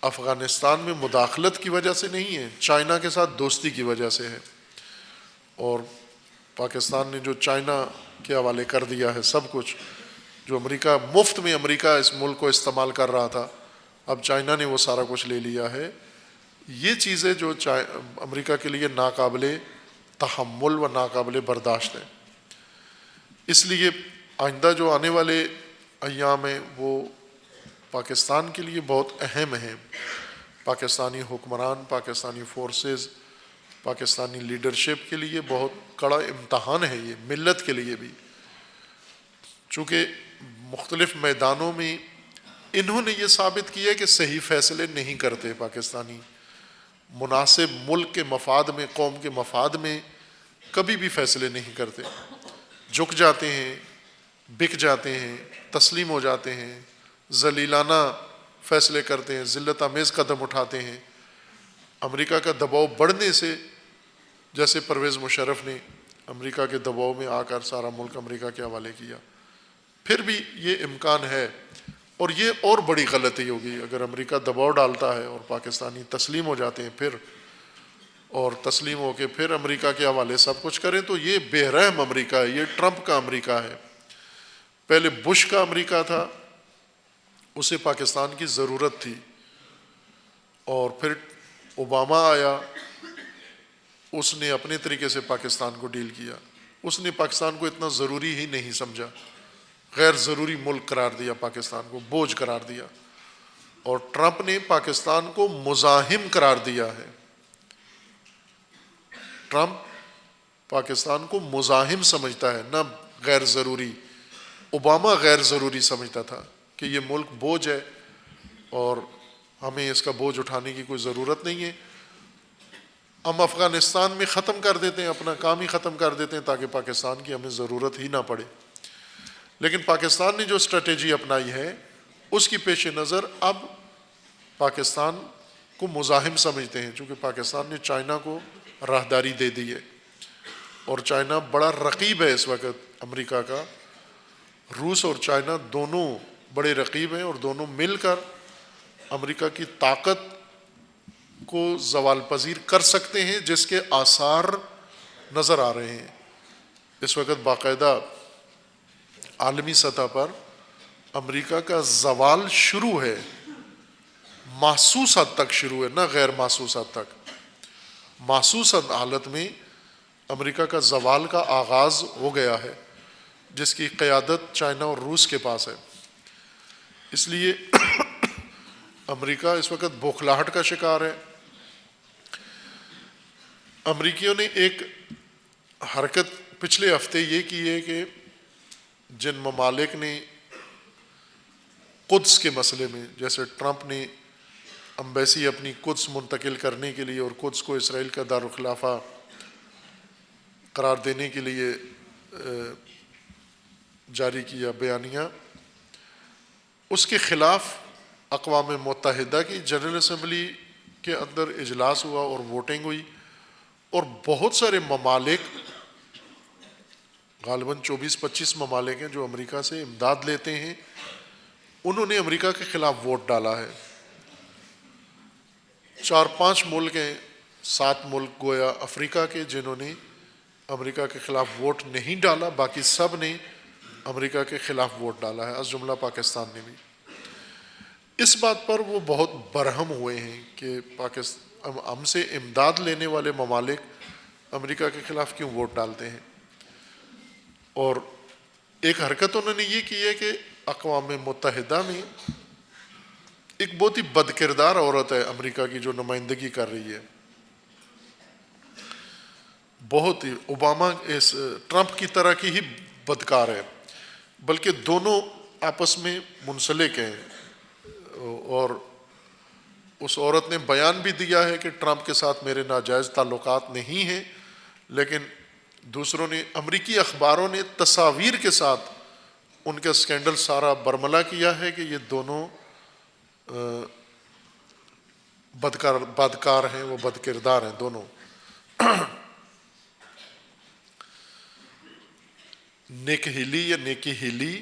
افغانستان میں مداخلت کی وجہ سے نہیں ہے، چائنا کے ساتھ دوستی کی وجہ سے ہے، اور پاکستان نے جو چائنا کے حوالے کر دیا ہے سب کچھ، جو امریکہ مفت میں امریکہ اس ملک کو استعمال کر رہا تھا، اب چائنا نے وہ سارا کچھ لے لیا ہے۔ یہ چیزیں جو امریکہ کے لیے ناقابل تحمل و ناقابل برداشت ہے، اس لیے آئندہ جو آنے والے ایام ہیں وہ پاکستان کے لیے بہت اہم ہیں۔ پاکستانی حکمران، پاکستانی فورسز، پاکستانی لیڈرشپ کے لیے بہت کڑا امتحان ہے یہ، ملت کے لیے بھی، چونکہ مختلف میدانوں میں انہوں نے یہ ثابت کیا کہ صحیح فیصلے نہیں کرتے پاکستانی، مناسب ملک کے مفاد میں، قوم کے مفاد میں کبھی بھی فیصلے نہیں کرتے، جھک جاتے ہیں، بک جاتے ہیں، تسلیم ہو جاتے ہیں، ذلیلانہ فیصلے کرتے ہیں، ذلت آمیز قدم اٹھاتے ہیں۔ امریکہ کا دباؤ بڑھنے سے، جیسے پرویز مشرف نے امریکہ کے دباؤ میں آ کر سارا ملک امریکہ کے حوالے کیا، پھر بھی یہ امکان ہے، اور یہ اور بڑی غلطی ہوگی اگر امریکہ دباؤ ڈالتا ہے اور پاکستانی تسلیم ہو جاتے ہیں پھر، اور تسلیم ہو کے پھر امریکہ کے حوالے سب کچھ کریں، تو یہ بے رحم امریکہ ہے، یہ ٹرمپ کا امریکہ ہے۔ پہلے بش کا امریکہ تھا، اسے پاکستان کی ضرورت تھی، اور پھر اوباما آیا، اس نے اپنے طریقے سے پاکستان کو ڈیل کیا، اس نے پاکستان کو اتنا ضروری ہی نہیں سمجھا، غیر ضروری ملک قرار دیا پاکستان کو، بوجھ قرار دیا، اور ٹرمپ نے پاکستان کو مزاحم قرار دیا ہے۔ ٹرمپ پاکستان کو مزاحم سمجھتا ہے، نہ غیر ضروری۔ اوباما غیر ضروری سمجھتا تھا کہ یہ ملک بوجھ ہے اور ہمیں اس کا بوجھ اٹھانے کی کوئی ضرورت نہیں ہے، ہم افغانستان میں ختم کر دیتے ہیں، اپنا کام ہی ختم کر دیتے ہیں تاکہ پاکستان کی ہمیں ضرورت ہی نہ پڑے۔ لیکن پاکستان نے جو اسٹریٹجی اپنائی ہے اس کی پیش نظر اب پاکستان کو مزاحم سمجھتے ہیں، چونکہ پاکستان نے چائنا کو راہداری دے دی ہے، اور چائنا بڑا رقیب ہے اس وقت امریکہ کا۔ روس اور چائنا دونوں بڑے رقیب ہیں، اور دونوں مل کر امریکہ کی طاقت کو زوال پذیر کر سکتے ہیں، جس کے آثار نظر آ رہے ہیں اس وقت۔ باقاعدہ عالمی سطح پر امریکہ کا زوال شروع ہے، محسوس حد تک شروع ہے، نہ غیر محسوس حد تک۔ محسوس حالت میں امریکہ کا زوال کا آغاز ہو گیا ہے، جس کی قیادت چائنا اور روس کے پاس ہے۔ اس لیے امریکہ اس وقت بوکھلاہٹ کا شکار ہے۔ امریکیوں نے ایک حرکت پچھلے ہفتے یہ کی ہے کہ جن ممالک نے قدس کے مسئلے میں، جیسے ٹرمپ نے امبیسی اپنی قدس منتقل کرنے کے لیے اور قدس کو اسرائیل کا دارالخلافہ قرار دینے کے لیے جاری کیا بیانیہ، اس کے خلاف اقوام متحدہ کی جنرل اسمبلی کے اندر اجلاس ہوا اور ووٹنگ ہوئی، اور بہت سارے ممالک، غالباً 24-25 ممالک ہیں جو امریکہ سے امداد لیتے ہیں، انہوں نے امریکہ کے خلاف ووٹ ڈالا ہے۔ 4-5 ملک ہیں، 7 ملک گویا افریقہ کے، جنہوں نے امریکہ کے خلاف ووٹ نہیں ڈالا، باقی سب نے امریکہ کے خلاف ووٹ ڈالا ہے، از جملہ پاکستان نے بھی۔ اس بات پر وہ بہت برہم ہوئے ہیں کہ ہم سے امداد لینے والے ممالک امریکہ کے خلاف کیوں ووٹ ڈالتے ہیں۔ اور ایک حرکت انہوں نے یہ کی ہے کہ اقوام متحدہ میں ایک بہت ہی بد کردار عورت ہے امریکہ کی جو نمائندگی کر رہی ہے، بہت ہی ٹرمپ کی طرح کی ہی بدکار ہے، بلکہ دونوں آپس میں منسلک ہیں۔ اور اس عورت نے بیان بھی دیا ہے کہ ٹرمپ کے ساتھ میرے ناجائز تعلقات نہیں ہیں، لیکن دوسروں نے، امریکی اخباروں نے تصاویر کے ساتھ ان کا سکینڈل سارا برملا کیا ہے کہ یہ دونوں بدکار ہیں، وہ بد کردار ہیں دونوں۔ نیک ہیلی یا نیکی ہیلی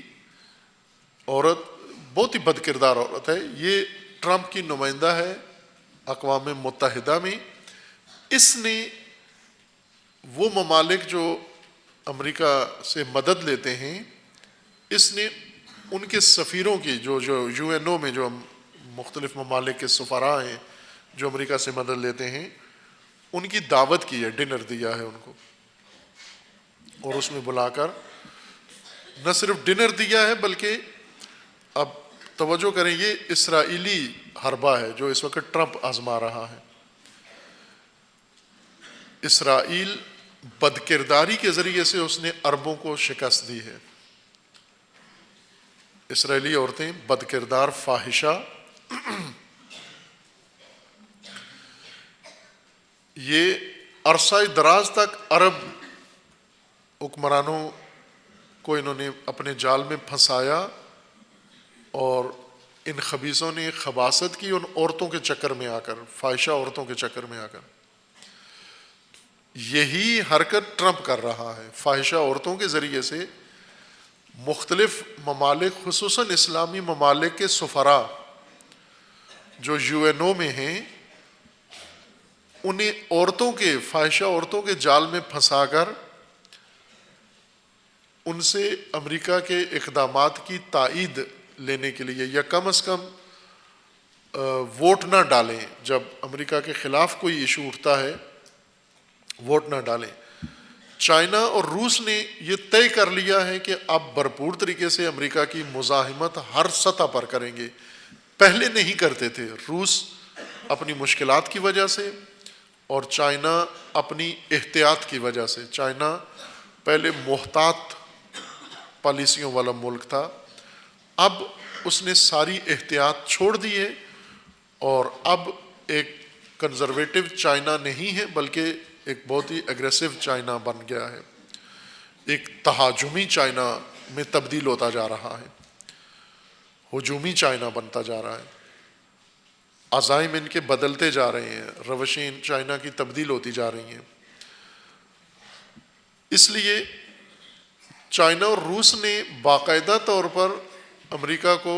عورت بہت ہی بد کردار عورت ہے، یہ ٹرمپ کی نمائندہ ہے اقوام متحدہ میں۔ اس نے وہ ممالک جو امریکہ سے مدد لیتے ہیں، اس نے ان کے سفیروں کی جو یو این او میں جو مختلف ممالک کے سفراء ہیں جو امریکہ سے مدد لیتے ہیں، ان کی دعوت کی ہے، ڈنر دیا ہے ان کو، اور اس میں بلا کر نہ صرف ڈنر دیا ہے بلکہ اب توجہ کریں، یہ اسرائیلی حربہ ہے جو اس وقت ٹرمپ آزما رہا ہے۔ اسرائیل بد کرداری کے ذریعے سے اس نے عربوں کو شکست دی ہے۔ اسرائیلی عورتیں بد کردار، فاحشہ، یہ عرصہ دراز تک عرب حکمرانوں کو انہوں نے اپنے جال میں پھنسایا، اور ان خبیثوں نے خباثت کی ان عورتوں کے چکر میں آ کر، فاحشہ عورتوں کے چکر میں آ کر۔ یہی حرکت ٹرمپ کر رہا ہے، فاحشہ عورتوں کے ذریعے سے مختلف ممالک خصوصاً اسلامی ممالک کے سفراء جو یو این او میں ہیں انہیں عورتوں کے فاحشہ عورتوں کے جال میں پھنسا کر ان سے امریکہ کے اقدامات کی تائید لینے کے لیے یا کم از کم ووٹ نہ ڈالیں. جب امریکہ کے خلاف کوئی ایشو اٹھتا ہے ووٹ نہ ڈالیں. چائنا اور روس نے یہ طے کر لیا ہے کہ اب بھرپور طریقے سے امریکہ کی مزاحمت ہر سطح پر کریں گے. پہلے نہیں کرتے تھے. روس اپنی مشکلات کی وجہ سے اور چائنا اپنی احتیاط کی وجہ سے. چائنا پہلے محتاط پالیسیوں والا ملک تھا, اب اس نے ساری احتیاط چھوڑ دی ہے اور اب ایک کنزرویٹو چائنا نہیں ہے بلکہ ایک بہت ہی اگریسو چائنا بن گیا ہے, ایک تہاجمی چائنا میں تبدیل ہوتا جا رہا ہے, ہجومی چائنا بنتا جا رہا ہے. عزائم ان کے بدلتے جا رہے ہیں, روشیں چائنا کی تبدیل ہوتی جا رہی ہیں. اس لیے چائنا اور روس نے باقاعدہ طور پر امریکہ کو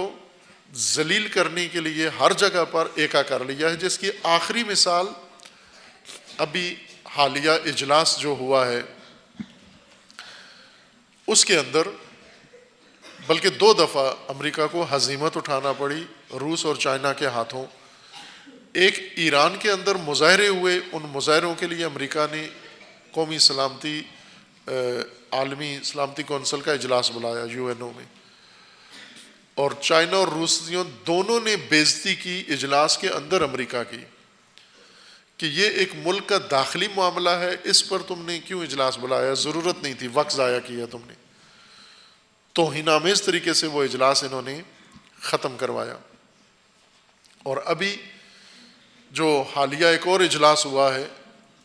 ذلیل کرنے کے لیے ہر جگہ پر ایکا کر لیا ہے, جس کی آخری مثال ابھی حالیہ اجلاس جو ہوا ہے اس کے اندر بلکہ 2 دفعہ امریکہ کو ہزیمت اٹھانا پڑی روس اور چائنا کے ہاتھوں. ایک ایران کے اندر مظاہرے ہوئے, ان مظاہروں کے لیے امریکہ نے قومی سلامتی عالمی سلامتی کونسل کا اجلاس بلایا یو این او میں, اور چائنا اور روسیوں دونوں نے بےعزتی کی اجلاس کے اندر امریکہ کی کہ یہ ایک ملک کا داخلی معاملہ ہے, اس پر تم نے کیوں اجلاس بلایا, ضرورت نہیں تھی, وقت ضائع کیا تم نے. توہین آمیز طریقے سے وہ اجلاس انہوں نے ختم کروایا. اور ابھی جو حالیہ ایک اور اجلاس ہوا ہے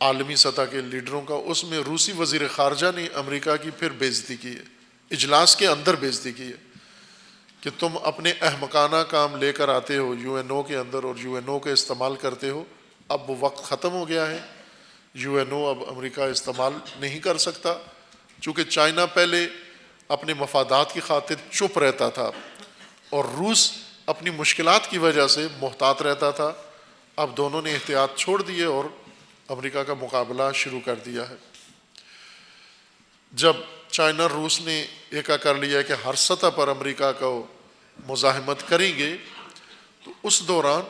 عالمی سطح کے لیڈروں کا, اس میں روسی وزیر خارجہ نے امریکہ کی پھر بےعزتی کی ہے, اجلاس کے اندر بےعزتی کی ہے کہ تم اپنے احمقانہ کام لے کر آتے ہو یو این او کے اندر اور یو این او کے استعمال کرتے ہو. اب وہ وقت ختم ہو گیا ہے, یو این او اب امریکہ استعمال نہیں کر سکتا, چونکہ چائنا پہلے اپنے مفادات کی خاطر چپ رہتا تھا اور روس اپنی مشکلات کی وجہ سے محتاط رہتا تھا. اب دونوں نے احتیاط چھوڑ دیے اور امریکہ کا مقابلہ شروع کر دیا ہے. جب چائنا روس نے ایکا کر لیا کہ ہر سطح پر امریکہ کو مزاحمت کریں گے, تو اس دوران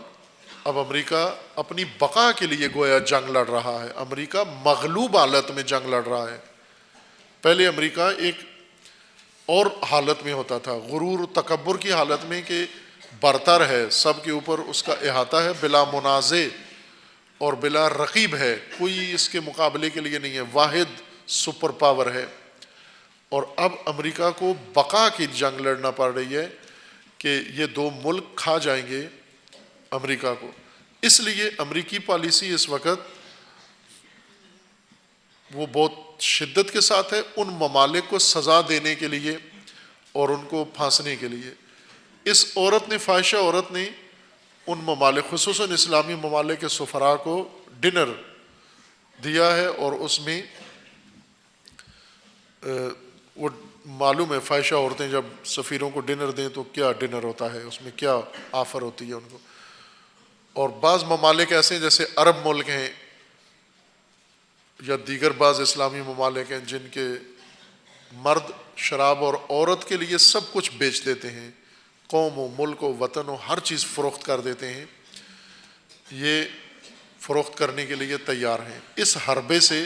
اب امریکہ اپنی بقا کے لیے گویا جنگ لڑ رہا ہے. امریکہ مغلوب حالت میں جنگ لڑ رہا ہے. پہلے امریکہ ایک اور حالت میں ہوتا تھا, غرور و تکبر کی حالت میں کہ برتر ہے, سب کے اوپر اس کا احاطہ ہے, بلا منازع اور بلا رقیب ہے, کوئی اس کے مقابلے کے لیے نہیں ہے, واحد سپر پاور ہے. اور اب امریکہ کو بقا کی جنگ لڑنا پڑ رہی ہے کہ یہ 2 ملک کھا جائیں گے امریکہ کو. اس لیے امریکی پالیسی اس وقت وہ بہت شدت کے ساتھ ہے ان ممالک کو سزا دینے کے لیے اور ان کو پھانسنے کے لیے. اس عورت نے, فاحشہ عورت نے ان ممالک خصوصاً اسلامی ممالک کے سفراء کو ڈنر دیا ہے, اور اس میں وہ معلوم ہے فاحشہ عورتیں جب سفیروں کو ڈنر دیں تو کیا ڈنر ہوتا ہے, اس میں کیا آفر ہوتی ہے ان کو. اور بعض ممالک ایسے ہیں جیسے عرب ملک ہیں یا دیگر بعض اسلامی ممالک ہیں جن کے مرد شراب اور عورت کے لیے سب کچھ بیچ دیتے ہیں, قوم و ملک و وطن و ہر چیز فروخت کر دیتے ہیں, یہ فروخت کرنے کے لیے تیار ہیں, اس حربے سے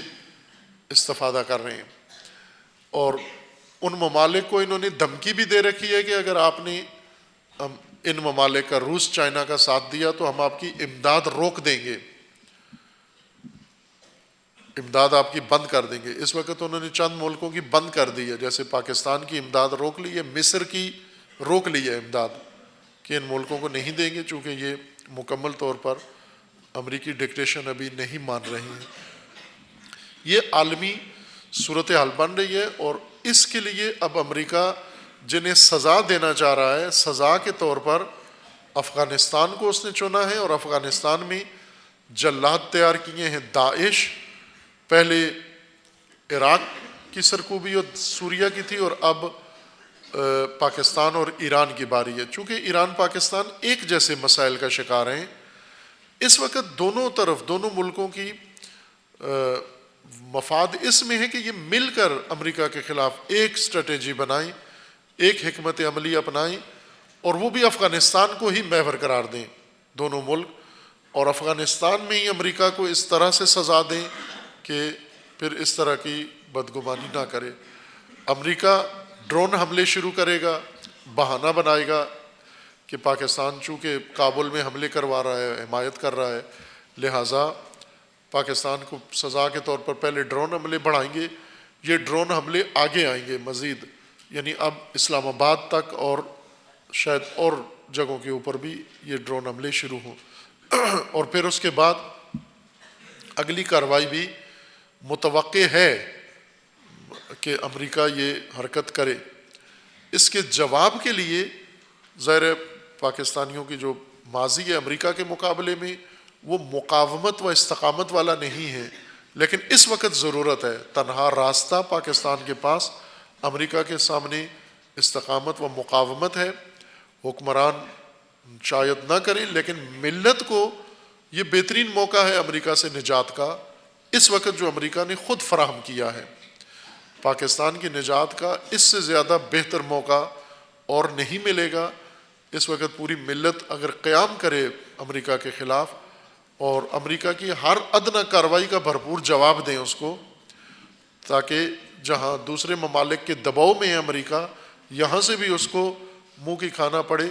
استفادہ کر رہے ہیں. اور ان ممالک کو انہوں نے دھمکی بھی دے رکھی ہے کہ اگر آپ نے ان ممالک کا روس چائنا کا ساتھ دیا تو ہم آپ کی امداد روک دیں گے, امداد آپ کی بند کر دیں گے. اس وقت انہوں نے چند ملکوں کی بند کر دی ہے, جیسے پاکستان کی امداد روک لی ہے, مصر کی روک لی ہے امداد کہ ان ملکوں کو نہیں دیں گے چونکہ یہ مکمل طور پر امریکی ڈکٹیشن ابھی نہیں مان رہے ہیں. یہ عالمی صورتحال بن رہی ہے اور اس کے لیے اب امریکہ جنہیں سزا دینا چاہ رہا ہے, سزا کے طور پر افغانستان کو اس نے چنا ہے, اور افغانستان میں جلاد تیار کیے ہیں داعش, پہلے عراق کی سرکوبی اور سوریہ کی تھی, اور اب پاکستان اور ایران کی باری ہے. چونکہ ایران پاکستان ایک جیسے مسائل کا شکار ہیں، اس وقت دونوں ملکوں کی مفاد اس میں ہے کہ یہ مل کر امریکہ کے خلاف ایک اسٹریٹجی بنائیں، ایک حکمت عملی اپنائیں، اور وہ بھی افغانستان کو ہی محور قرار دیں دونوں ملک، اور افغانستان میں ہی امریکہ کو اس طرح سے سزا دیں کہ پھر اس طرح کی بدگمانی نہ کرے. امریکہ ڈرون حملے شروع کرے گا، بہانہ بنائے گا کہ پاکستان چونکہ کابل میں حملے کروا رہا ہے، حمایت کر رہا ہے، لہٰذا پاکستان کو سزا کے طور پر پہلے ڈرون حملے بڑھائیں گے. یہ ڈرون حملے آگے آئیں گے مزید، یعنی اب اسلام آباد تک اور شاید اور جگہوں کے اوپر بھی یہ ڈرون حملے شروع ہوں. اور پھر اس کے بعد اگلی کارروائی بھی متوقع ہے کہ امریکہ یہ حرکت کرے. اس کے جواب کے لیے ظاہر پاکستانیوں کی جو ماضی ہے امریکہ کے مقابلے میں وہ مقاومت و استقامت والا نہیں ہے، لیکن اس وقت ضرورت ہے. تنہا راستہ پاکستان کے پاس امریکہ کے سامنے استقامت و مقاومت ہے. حکمران شاید نہ کریں، لیکن ملت کو یہ بہترین موقع ہے امریکہ سے نجات کا اس وقت جو امریکہ نے خود فراہم کیا ہے. پاکستان کی نجات کا اس سے زیادہ بہتر موقع اور نہیں ملے گا. اس وقت پوری ملت اگر قیام کرے امریکہ کے خلاف اور امریکہ کی ہر ادنی کارروائی کا بھرپور جواب دیں اس کو، تاکہ جہاں دوسرے ممالک کے دباؤ میں ہے امریکہ، یہاں سے بھی اس کو منہ کی کھانا پڑے.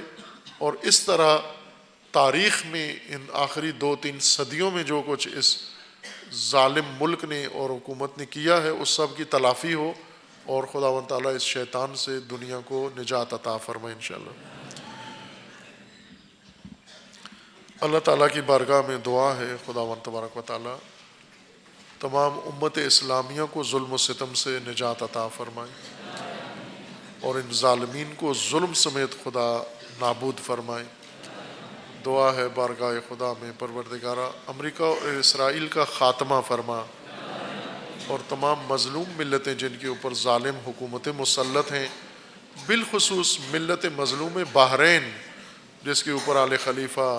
اور اس طرح تاریخ میں ان آخری 2-3 صدیوں میں جو کچھ اس ظالم ملک نے اور حکومت نے کیا ہے اس سب کی تلافی ہو، اور خداوند تعالیٰ اس شیطان سے دنیا کو نجات عطا فرمائے انشاءاللہ. اللہ تعالیٰ کی بارگاہ میں دعا ہے خداوند تبارک و تعالیٰ تمام امت اسلامیہ کو ظلم و ستم سے نجات عطا فرمائے، اور ان ظالمین کو ظلم سمیت خدا نابود فرمائے. دعا ہے بارگاہ خدا میں پروردگارہ امریکہ اور اسرائیل کا خاتمہ فرما، اور تمام مظلوم ملتیں جن کے اوپر ظالم حکومتیں مسلط ہیں، بالخصوص ملت مظلوم بحرین جس کے اوپر آل خلیفہ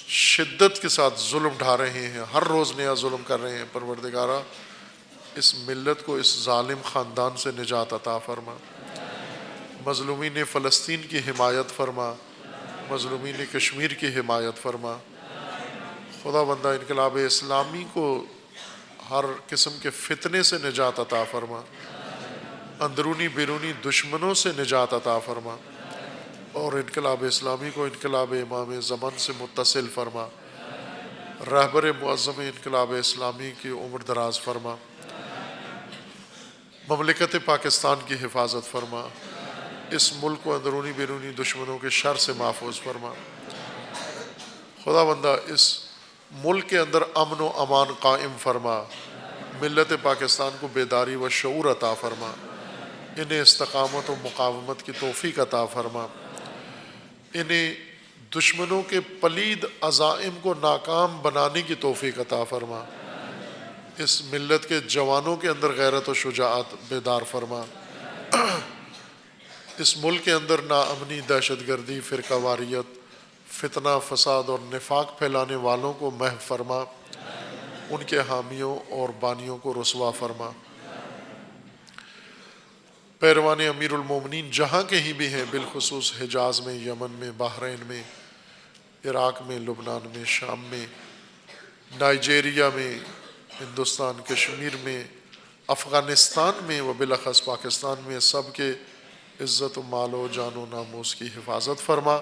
شدت کے ساتھ ظلم ڈھا رہے ہیں، ہر روز نیا ظلم کر رہے ہیں. پروردگارہ اس ملت کو اس ظالم خاندان سے نجات عطا فرما. مظلومین فلسطین کی حمایت فرما، مظلومین کشمیر کی حمایت فرما. خدا بندہ انقلاب اسلامی کو ہر قسم کے فتنے سے نجات عطا فرما، اندرونی بیرونی دشمنوں سے نجات عطا فرما، اور انقلاب اسلامی کو انقلاب امام زمان سے متصل فرما. رہبر معظم انقلاب اسلامی کی عمر دراز فرما. مملکت پاکستان کی حفاظت فرما. اس ملک کو اندرونی بیرونی دشمنوں کے شر سے محفوظ فرما. خدا بندہ اس ملک کے اندر امن و امان قائم فرما. ملت پاکستان کو بیداری و شعور عطا فرما. انہیں استقامت و مقاومت کی توفیق عطا فرما. انہیں دشمنوں کے پلید عزائم کو ناکام بنانے کی توفیق عطا فرما. اس ملت کے جوانوں کے اندر غیرت و شجاعت بیدار فرما. اس ملک کے اندر ناامنی، دہشت گردی، فرقہ واریت، فتنہ، فساد اور نفاق پھیلانے والوں کو محو فرما. ان کے حامیوں اور بانیوں کو رسوا فرما. پیروان امیر المومنین جہاں کہیں بھی ہیں، بالخصوص حجاز میں، یمن میں، بحرین میں، عراق میں، لبنان میں، شام میں، نائجیریا میں، ہندوستان، کشمیر میں، افغانستان میں و بالاخص پاکستان میں، سب کے عزت و مال و جان و ناموس کی حفاظت فرما.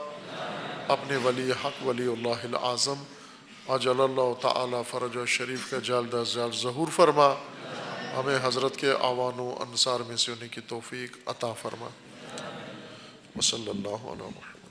اپنے ولی حق ولی اللہ العظم عجل اللہ تعالی فرج شریف کا جلد از جلد ظہور فرما. ہمیں حضرت کے اعوان و انصار میں سے ہونے کی توفیق عطا فرما. وصلی اللہ علیہ وسلم.